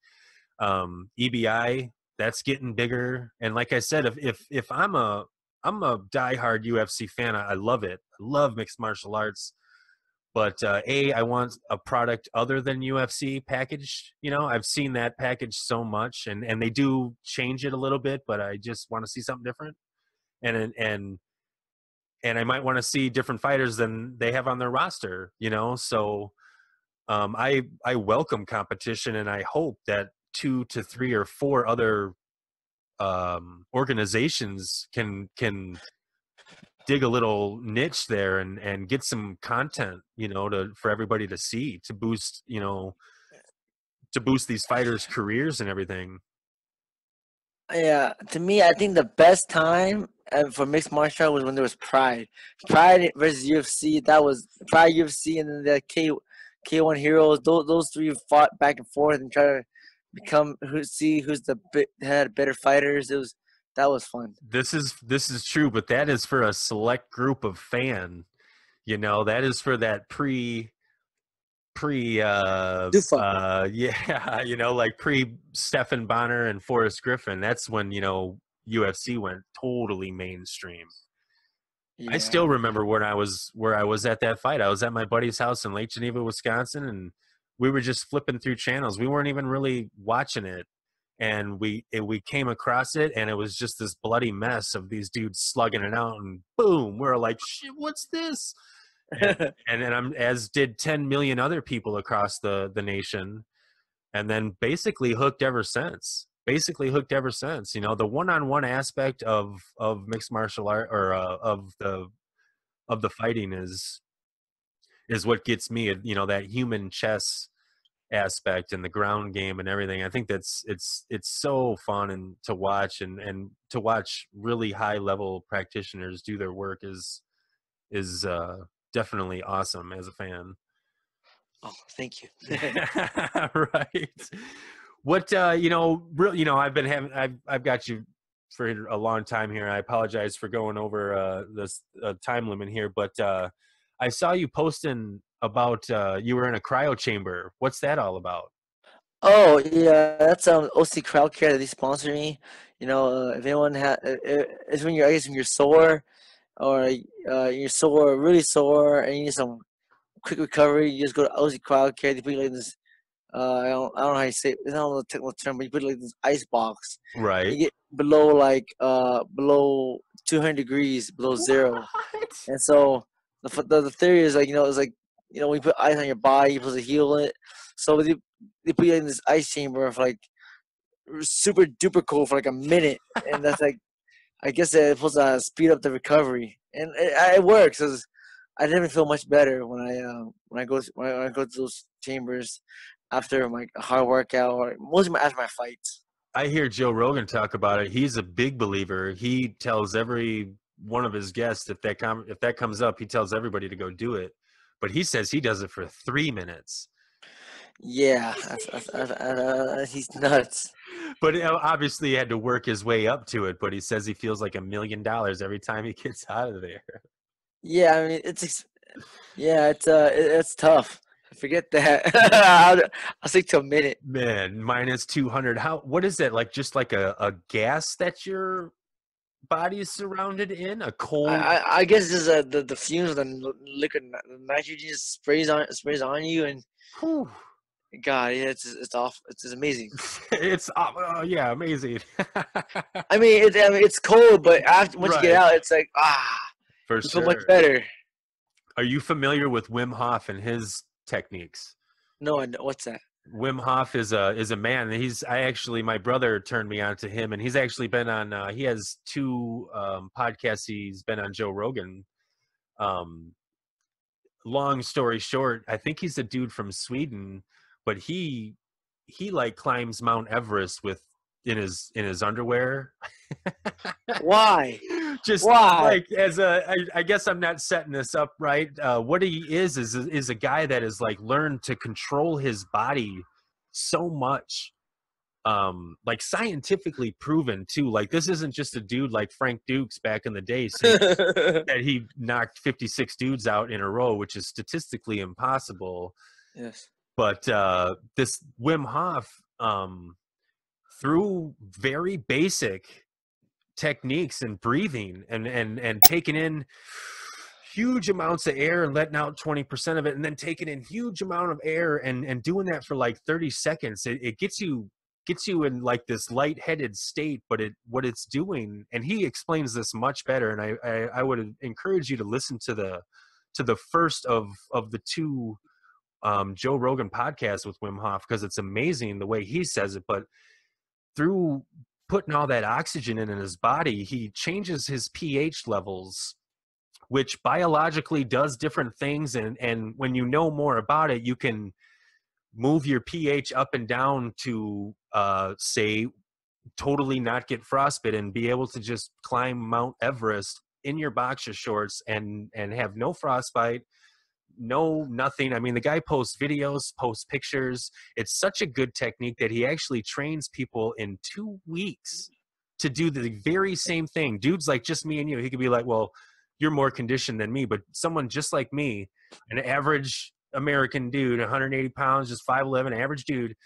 EBI, that's getting bigger. And like I said, if I'm a diehard UFC fan, I love it. I love mixed martial arts. But I want a product other than UFC packaged. You know, I've seen that package so much, and they do change it a little bit, but I just want to see something different. And I might want to see different fighters than they have on their roster. You know, so I welcome competition, and I hope that 2 to 3 or 4 other organizations can dig a little niche there and get some content, you know, for everybody to see, to boost, you know, to boost these fighters' careers and everything. Yeah, to me, I think the best time for mixed martial art was when there was Pride. Pride versus UFC. That was Pride UFC, and then the K1 Heroes. Those three fought back and forth and try to who's had better fighters. That was fun. This is true, but that is for a select group of fan. You know, that is for that pre Dufa. yeah, you know, like pre Stephan Bonner and Forrest Griffin. That's when, you know, UFC went totally mainstream. I still Yeah. remember where I was at that fight. I was at my buddy's house in Lake Geneva, Wisconsin, and we were just flipping through channels. We weren't even really watching it, and we came across it, and it was just this bloody mess of these dudes slugging it out, and boom, we're like, shit, what's this? And then I'm as did 10 million other people across the nation, and then basically hooked ever since. Basically hooked ever since. You know, the one-on-one aspect of mixed martial art, or of the fighting, is what gets me, you know, that human chess aspect and the ground game and everything. I think it's so fun and to watch, and to watch really high level practitioners do their work is definitely awesome as a fan. Oh, thank you. Right. What you know, I've got you for a long time here. I apologize for going over this time limit here, but I saw you posting about you were in a cryo chamber. What's that all about? Oh yeah, that's OC Crowd Care that they sponsor me. You know, if anyone it's when you're, I guess when you're sore, or you're sore, really sore, and you need some quick recovery, you just go to OC Crowd Care. They put you like this. I don't know how you say it. It's not a technical term, but you put like this ice box. Right. You get below below 200 degrees, below zero. What? And so the theory is like, it's like, when you put ice on your body, you're supposed to heal it. So they put you in this ice chamber for like super duper cold for like a minute, and that's like, I guess it's supposed to speed up the recovery, and it works. 'Cause I didn't feel much better when I go to those chambers after my hard workout, or mostly after my fights. I hear Joe Rogan talk about it. He's a big believer. He tells every one of his guests, if that comes up, he tells everybody to go do it. But he says he does it for 3 minutes. Yeah, he's nuts. But obviously he had to work his way up to it. But he says he feels like $1 million every time he gets out of there. Yeah, I mean it's tough. Forget that. I'll stick to a minute. Man, minus 200. What is that? Like just like a gas that your body is surrounded in? A cold? I guess this is the fumes of the liquid nitrogen just sprays on you, and Whew. God, yeah, it's off. It's amazing. It's yeah, amazing. I mean, it's cold, but once you get Right. out, it's like For you sure. feel much better. Are you familiar with Wim Hof and his techniques? No, what's that? Wim Hof is a man. My brother turned me on to him, and he's actually been on. He has 2 podcasts. He's been on Joe Rogan. Long story short, I think he's a dude from Sweden, but he like climbs Mount Everest in his underwear. Why? Just Why? like I guess I'm not setting this up right. What he is a guy that has like learned to control his body so much, like scientifically proven too. Like this isn't just a dude like Frank Dukes back in the day saying that he knocked 56 dudes out in a row, which is statistically impossible. Yes. But this Wim Hof, through very basic techniques and breathing and taking in huge amounts of air and letting out 20% of it, and then taking in huge amount of air and doing that for like 30 seconds, it gets you in like this lightheaded state. But what it's doing, and he explains this much better, and I would encourage you to listen to the first of the 2 Joe Rogan podcasts with Wim Hof, because it's amazing the way he says it. But through putting all that oxygen in his body, he changes his pH levels, which biologically does different things. And when you know more about it, you can move your pH up and down to, say, totally not get frostbite and be able to just climb Mount Everest in your boxer shorts and have no frostbite, no nothing. I mean, the guy posts videos, posts pictures. It's such a good technique that he actually trains people in 2 weeks to do the very same thing. Dudes like just me and you, he could be like, well, you're more conditioned than me, but someone just like me, an average American dude, 180 pounds, just 5'11", average dude,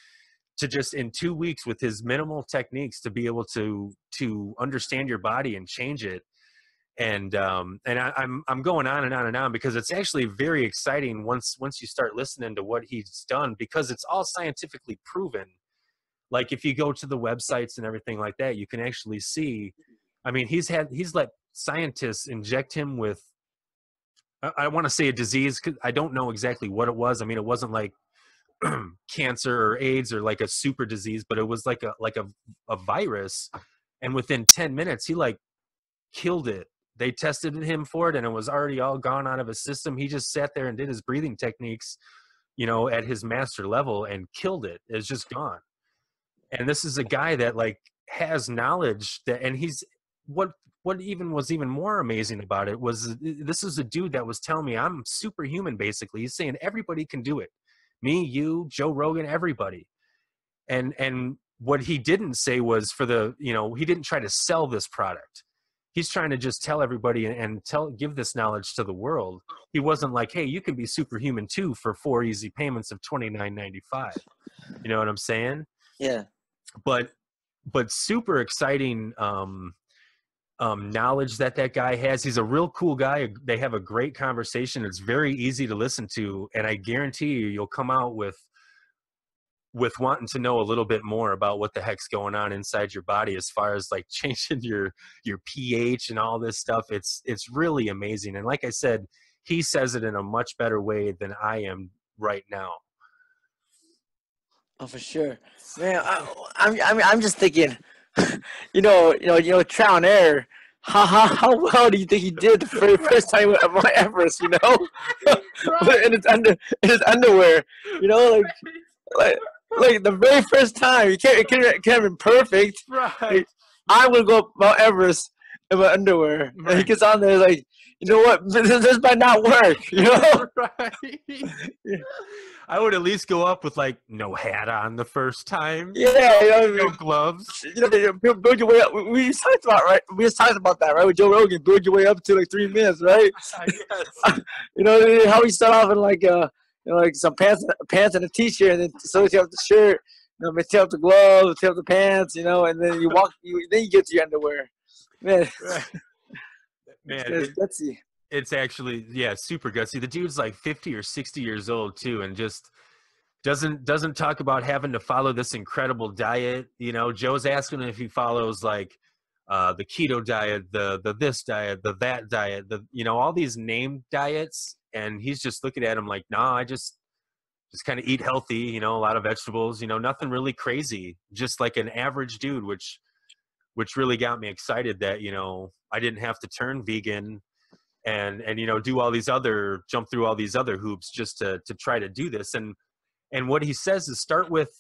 to just in 2 weeks with his minimal techniques to be able to understand your body and change it. And I'm going on and on and on, because it's actually very exciting once you start listening to what he's done, because it's all scientifically proven. Like if you go to the websites and everything like that, you can actually see. I mean, he's let scientists inject him with, I want to say a disease, 'cause I don't know exactly what it was. I mean, it wasn't like cancer or AIDS or like a super disease, but it was like a virus. And within 10 minutes, he like killed it they tested him for it and it was already all gone out of his system. He just sat there and did his breathing techniques, you know, at his master level and killed it. It's just gone. And this is a guy that like has knowledge that, and he's what even was even more amazing about it was this is a dude that was telling me I'm superhuman. Basically, he's saying everybody can do it. Me, you, Joe Rogan, everybody. And what he didn't say was for the, you know, he didn't try to sell this product. He's trying to just tell everybody and give this knowledge to the world. He wasn't like, hey, you can be superhuman too for 4 easy payments of $29.95. You know what I'm saying? Yeah. But super exciting knowledge that guy has. He's a real cool guy. They have a great conversation. It's very easy to listen to, and I guarantee you'll come out with wanting to know a little bit more about what the heck's going on inside your body as far as like changing your pH and all this stuff. It's really amazing. And like I said, he says it in a much better way than I am right now. Oh, for sure, man. I'm just thinking, you know, trial and error. How well do you think he did the very first time at Mount Everest? You know, in his underwear. You know, like the very first time. It can't have been perfect. Right. Like, I'm gonna go up Mount Everest in my underwear, right. And he gets on there like, you know what? This might not work. You know. Right. I would at least go up with like no hat on the first time. Yeah, you know, no gloves. You know, build your way up. We just talked about that, right? With Joe Rogan, build your way up to like 3 minutes, right? Yes. You know how we start off in like like some pants and a t-shirt, and then so you have the shirt, you know, take up the gloves, take up the pants, you know, and then you walk. Then you get to your underwear, man. Right. Man, it's gutsy. It's actually, yeah, super gutsy. The dude's like 50 or 60 years old too, and just doesn't talk about having to follow this incredible diet. You know, Joe's asking him if he follows like the keto diet, the this diet, the that diet, you know, all these named diets, and he's just looking at him like, nah, I just kind of eat healthy, you know, a lot of vegetables, you know, nothing really crazy, just like an average dude, which really got me excited that, you know, I didn't have to turn vegan and you know, jump through all these other hoops just to try to do this. And what he says is start with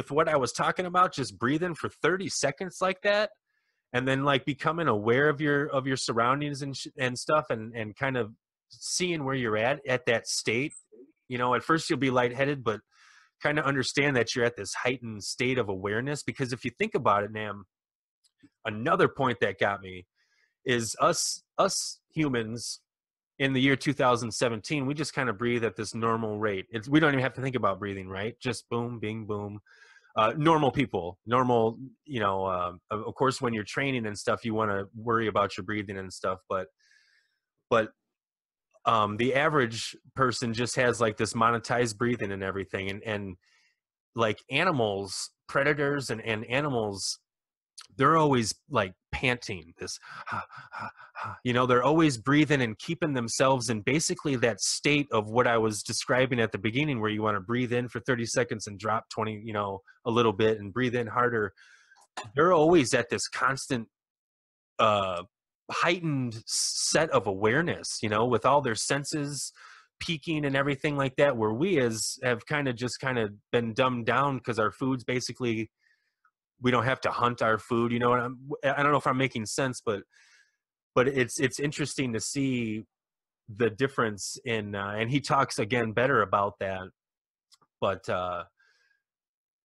what I was talking about, just breathing for 30 seconds like that, and then like becoming aware of your surroundings and stuff, and kind of seeing where you're at that state. You know, at first you'll be lightheaded, but kind of understand that you're at this heightened state of awareness. Because if you think about it, Nam, another point that got me is us humans in the year 2017, we just kind of breathe at this normal rate. We don't even have to think about breathing, right? Just boom, bing, boom. Normal people, you know, of course, when you're training and stuff, you want to worry about your breathing and stuff. But the average person just has like this monetized breathing and everything. And like animals, predators and animals, they're always like panting this, you know, they're always breathing and keeping themselves in basically that state of what I was describing at the beginning, where you want to breathe in for 30 seconds and drop 20, you know, a little bit and breathe in harder. They're always at this constant, heightened set of awareness, you know, with all their senses peaking and everything like that, where we have kind of been dumbed down because our food's basically, we don't have to hunt our food, you know. And I don't know if I'm making sense, but it's interesting to see the difference in, and he talks again better about that, but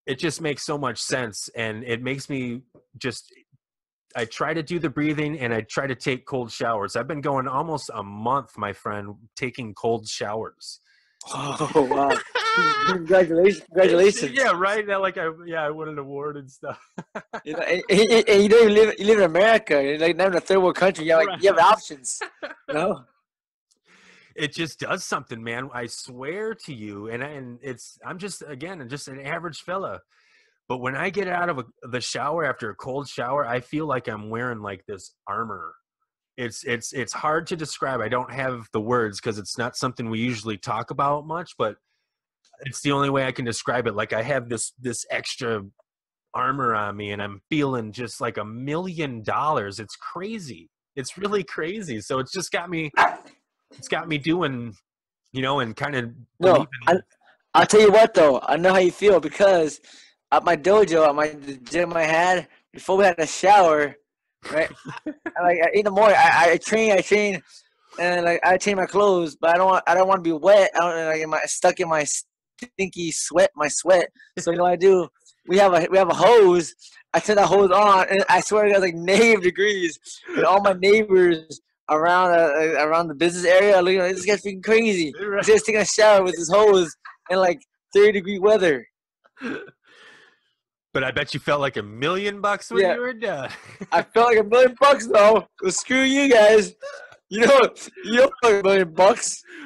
it just makes so much sense. And it makes me I try to do the breathing and I try to take cold showers. I've been going almost a month, my friend, taking cold showers. Oh, wow. Congratulations. Yeah, right. Now, like, I won an award and stuff. You know, and you don't even live in America. You're like not in a third world country. You have, like, you have options. You know? It just does something, man. I swear to you. And I'm just an average fella. But when I get out of the shower after a cold shower, I feel like I'm wearing like this armor. It's hard to describe. I don't have the words because it's not something we usually talk about much, but it's the only way I can describe it. Like I have this extra armor on me and I'm feeling just like $1 million. It's crazy. It's really crazy. So it's just got me doing, and kind of No, believing. I'll tell you what though. I know how you feel because at my dojo, the gym I had before we had a shower, right? In the morning, I train, and like I change my clothes, but I don't want to be wet. I don't stuck in my stinky sweat, So you know what I do? We have a hose. I turn that hose on, and I swear to God, like negative degrees, and all my neighbors around the business area, looking like this guy's freaking crazy. He's just taking a shower with his hose in like 30-degree weather. But I bet you felt like $1 million when you were done. I felt like $1 million though. Well, screw you guys. You don't like $1 million.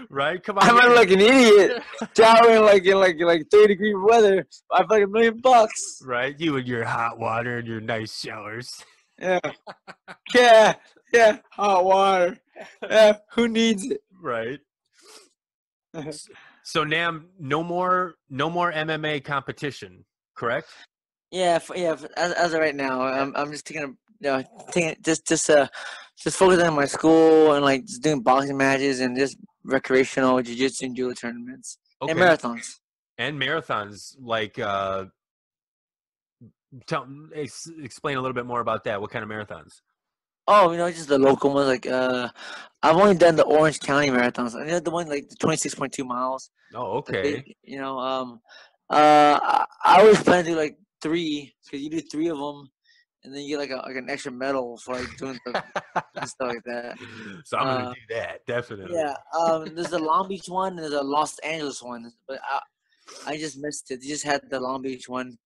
Right? Come on. I'm like an idiot showering in like 30-degree weather. I feel like $1 million. Right? You and your hot water and your nice showers. Yeah. Yeah. Hot water. Yeah. Who needs it? Right. So Nam, no more MMA competition, correct? Yeah. As of right now, I'm just just focusing on my school and like just doing boxing matches and just recreational jiu-jitsu and judo tournaments and marathons. And marathons, like explain a little bit more about that. What kind of marathons? Oh, just the local ones. Like I've only done the Orange County marathons. The one like the 26.2 miles. Oh, okay. I always plan to do like 3 because you do 3 of them. And then you get like an extra medal for like doing stuff like that. So I'm gonna do that definitely. Yeah. There's the Long Beach one and there's a Los Angeles one, but I just missed it. They just had the Long Beach one,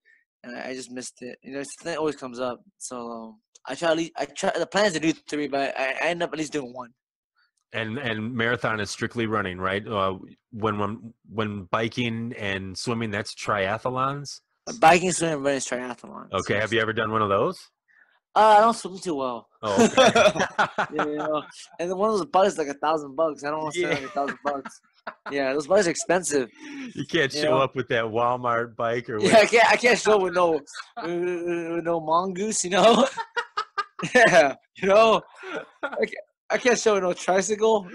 and I just missed it. Something always comes up. So I try. The plan is to do 3, but I end up at least doing 1. And marathon is strictly running, right? When biking and swimming, that's triathlons. Biking, swimming, and running is triathlon. Okay, have you ever done one of those? I don't swim too well. Oh, okay. And then one of those bugs is like $1,000. I don't want to spend like $1,000. Yeah, those bikes are expensive. You can't show up with that Walmart bike or I can't show up with no mongoose, Yeah, I can't show with no tricycle,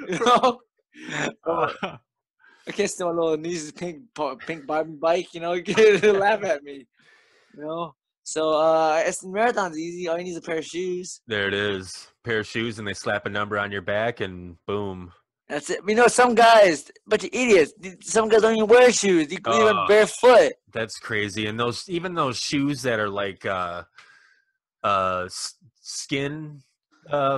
I can't steal my little niece's pink Barbie bike, You laugh at me, So it's marathon's easy. All you need is a pair of shoes. There it is, pair of shoes, and they slap a number on your back, and boom. That's it. Some guys, bunch of idiots. Some guys don't even wear shoes. You can even barefoot. That's crazy. And those shoes that are like skin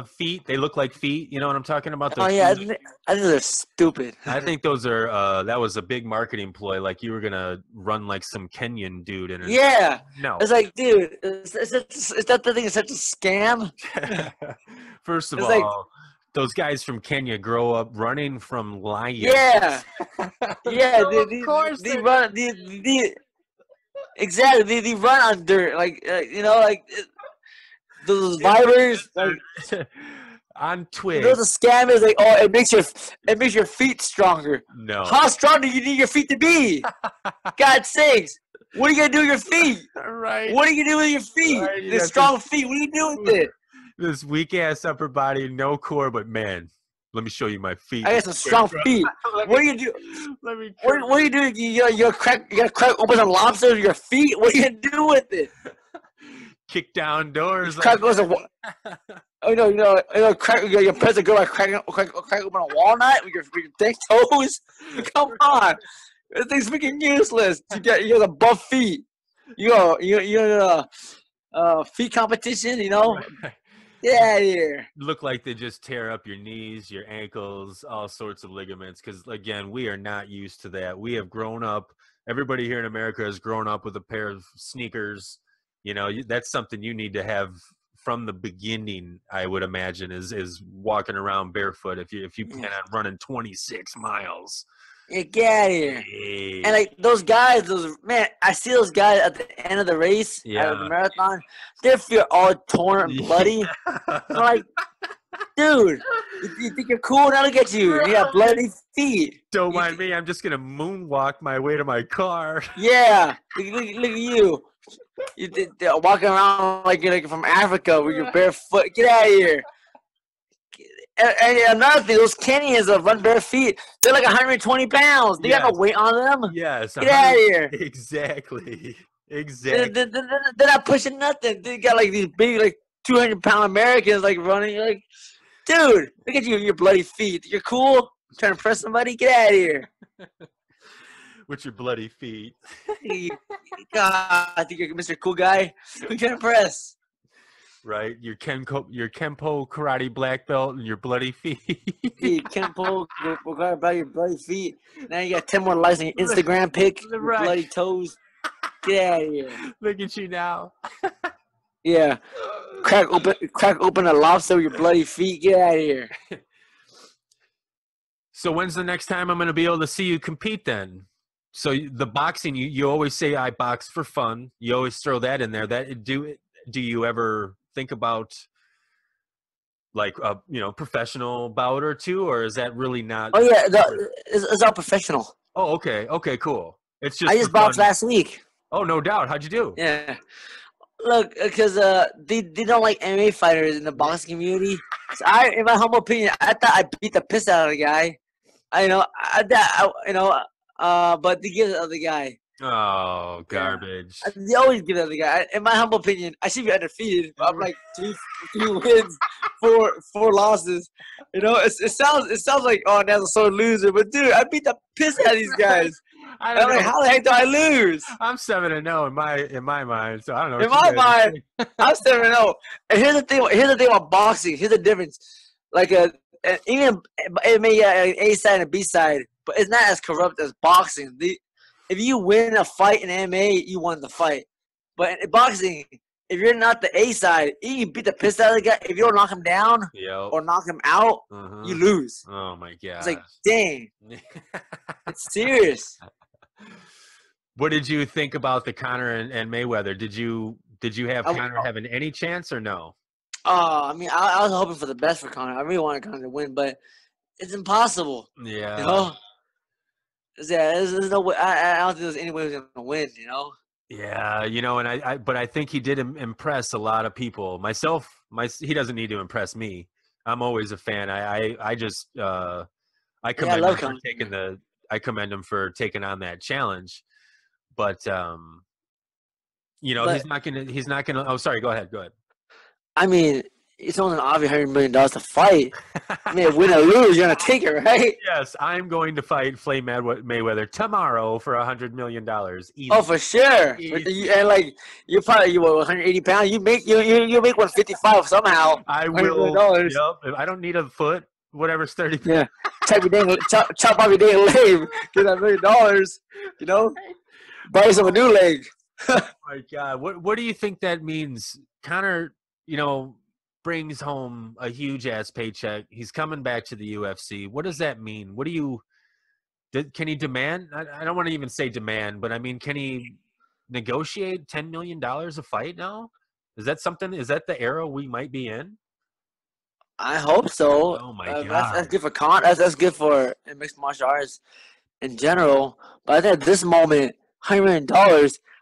feet, they look like feet. You know what I'm talking about? Those I think they're stupid. I think those are that was a big marketing ploy. Like you were gonna run like some Kenyan dude in it. Yeah. No. It's like, dude, is that the thing is such a scam? First of all, those guys from Kenya grow up running from lions. Yeah. Yeah. Of course they run. Exactly. They run on dirt. Like those vibers. Like, on Twitch. The scam is like, it makes your feet stronger. No. How strong do you need your feet to be? God sakes. What are you gonna do with your feet? Right. What are you gonna do with your feet? Right, The strong feet. What are you doing with it? This weak ass upper body, no core, but man, let me show you my feet. I got some strong feet. What do you do? What are you doing? You gotta crack open some lobsters with your feet. What are you gonna do with it? Kick down doors. Crack goes crack. Your present girl like crack open a walnut with your thick toes. Come on, this thing's freaking useless. You got the buff feet. You feet competition. Right. Get out of here. Look like they just tear up your knees, your ankles, all sorts of ligaments. Because again, we are not used to that. We have grown up. Everybody here in America has grown up with a pair of sneakers. That's something you need to have from the beginning. I would imagine is walking around barefoot if you plan on running 26 miles. Yeah, get out of here. Hey. And like those guys, I see those guys at the end of the race, at the marathon. Their feet are all torn and bloody. I'm like, dude, you think you're cool? Now look at you. You got bloody feet. Don't mind me. I'm just gonna moonwalk my way to my car. Yeah, look at you. You're walking around like you're from Africa with your barefoot. Get out of here. And another thing, those Kenyans that run bare feet, they're like 120 pounds. They got no weight on them. Yes. Get out of here. Exactly. They're not pushing nothing. They got like these big, like 200-pound Americans like running. You're like, dude, look at you, your bloody feet. You're cool. Trying to impress somebody? Get out of here. With your bloody feet. God, I think you're Mr. Cool Guy. Who can impress? Right, your Kempo karate black belt and your bloody feet. Kempo, about your bloody feet. Now you got 10 more likes on your Instagram pic. Your bloody toes. Get out of here. Look at you now. Yeah. Crack open a lobster with your bloody feet. Get out of here. So when's the next time I'm going to be able to see you compete then? So the boxing, you always say I box for fun. You always throw that in there. Do you ever think about like a professional bout or two, or is that really not? Oh yeah, it's all professional. Oh, okay, cool. It's just I just boxed last week. Oh, no doubt. How'd you do? Yeah. Look, because they don't like MMA fighters in the boxing community. So in my humble opinion, I thought I beat the piss out of the guy. But they give the other guy. Oh, garbage. Yeah. They always give the other guy. In my humble opinion, I should be undefeated. But I'm like three wins, four losses. It sounds like, oh, that's a sore loser. But dude, I beat the piss out of these guys. I'm like, how the heck do I lose? I'm 7-0 in my mind, so I don't know. In my mind, I'm 7-0. And here's the thing about boxing. Here's the difference. Like even it may an A side and a B side, but it's not as corrupt as boxing. If you win a fight in MMA, you won the fight. But in boxing, if you're not the A side, you beat the piss out of the guy. If you don't knock him down or knock him out, you lose. Oh my god! It's like, dang, it's serious. What did you think about the Conor and Mayweather? Did you have Conor having any chance or no? I mean, I was hoping for the best for Conor. I really wanted Conor to win, but it's impossible. Yeah. There's no way. I don't think there's any way he's gonna win. Yeah, but I think he did impress a lot of people. He doesn't need to impress me. I'm always a fan. I commend him for commend him for taking on that challenge. But he's not gonna. Oh, sorry. Go ahead. I mean, it's only an obvious $100 million to fight. I mean, win or lose, you're gonna take it, right? Yes, I'm going to fight Floyd Mayweather tomorrow for $100 million. Easy. Oh, for sure. And like you're probably 180 pounds. You make 155 somehow. I will. Yep. I don't need a foot. Whatever's 30. Yeah. Chop off your dang leg. Get that $1 million. Buy yourself a new leg. Oh my God. What do you think that means? Conor, brings home a huge ass paycheck. He's coming back to the UFC. What does that mean? Can he demand? I don't want to even say demand, but I mean, can he negotiate $10 million a fight now? Is that the era we might be in? I hope so. Oh my God. That's good for that's good for mixed martial arts in general. But I think at this moment, $100 million,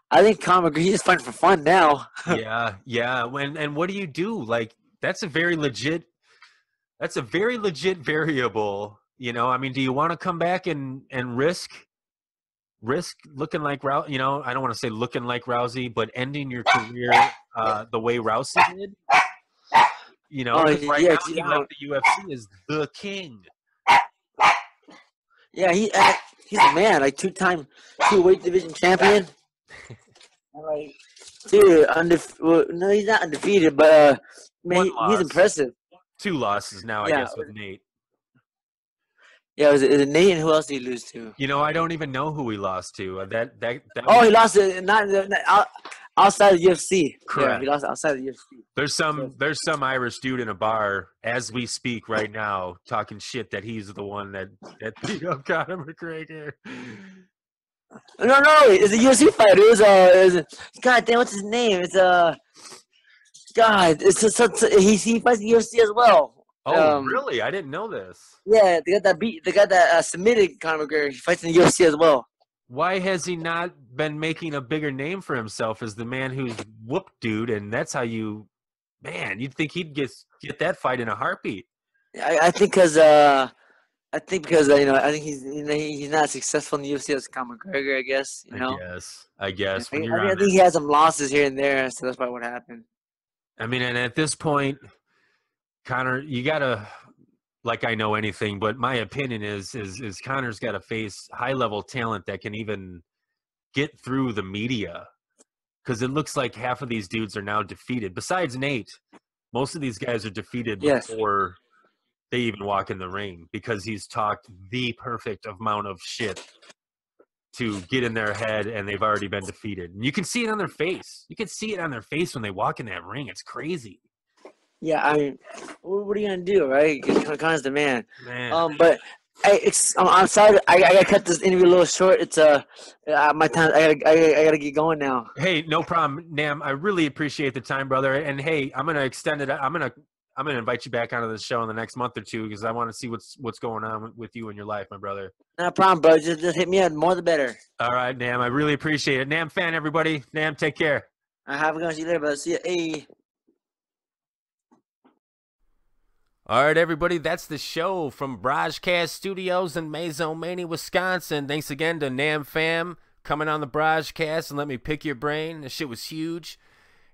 I think Conor McGregor, he's just fighting for fun now. Yeah. And what do you do? Like, that's a very legit variable. I mean, do you want to come back and risk looking like Rousey? I don't want to say looking like Rousey, but ending your career the way Rousey did. Now he left the UFC as the king. Yeah, he's a man, like two-time weight division champion. Like, dude, no, he's not undefeated, but man, he's impressive. 2 losses now, I guess, with Nate. Yeah, is it Nate, and who else did he lose to? I don't even know who he lost to. He lost it not outside of the UFC. Correct. Yeah, he lost outside of the UFC. There's some Irish dude in a bar as we speak right now talking shit that he's the one that beat up Conor McGregor. No, it's a UFC fighter. God damn, what's his name? It's he fights the UFC as well. Oh, really? I didn't know this. Yeah, they got that submitted Conor McGregor. He fights in the UFC as well. Why has he not been making a bigger name for himself as the man who's whooped dude? And that's how you'd think he'd get that fight in a heartbeat. I think because I think he's not successful in the UFC as Conor McGregor. I guess I Yeah, guess when you're I on think he had some losses here and there, so that's probably what happened. I mean, and at this point, Conor, you gotta, like, I know anything, but my opinion is Conor's got to face high level talent that can even get through the media, because it looks like half of these dudes are now defeated. Besides Nate, most of these guys are defeated Yes. before they even walk in the ring, because he's talked the perfect amount of shit to get in their head, and they've already been defeated. And you can see it on their face. You can see it on their face when they walk in that ring. It's crazy. Yeah, I mean, what are you gonna do, right? Conor's the man. Man. But I'm sorry. I gotta cut this interview a little short. It's my time. I gotta get going now. Hey, no problem, Nam. I really appreciate the time, brother. And hey, I'm gonna extend it. I'm gonna invite you back onto the show in the next month or two, because I want to see what's going on with you in your life, my brother. No problem, bro. Just hit me up. More the better. All right, Nam. I really appreciate it. Nam Phan, everybody. Nam, take care. I have a go. See you later, brother. See ya. Hey. All right, everybody, that's the show from BrahjCast Studios in Mason, Wisconsin. Thanks again to Nam Pham coming on the BrahjCast and let me pick your brain. This shit was huge.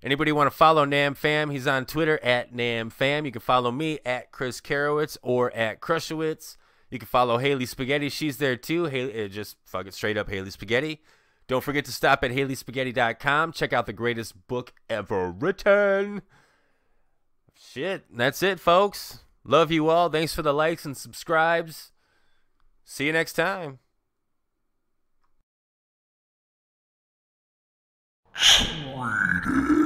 Anybody want to follow Nam Pham? He's on Twitter at Nam Pham. You can follow me at Chris Karowitz or at Crushowitz. You can follow Haley Spaghetti. She's there too. Haley, just fuck it straight up, Haley Spaghetti. Don't forget to stop at HaleySpaghetti.com. Check out the greatest book ever written. Shit, that's it, folks. Love you all. Thanks for the likes and subscribes. See you next time. Sweetie.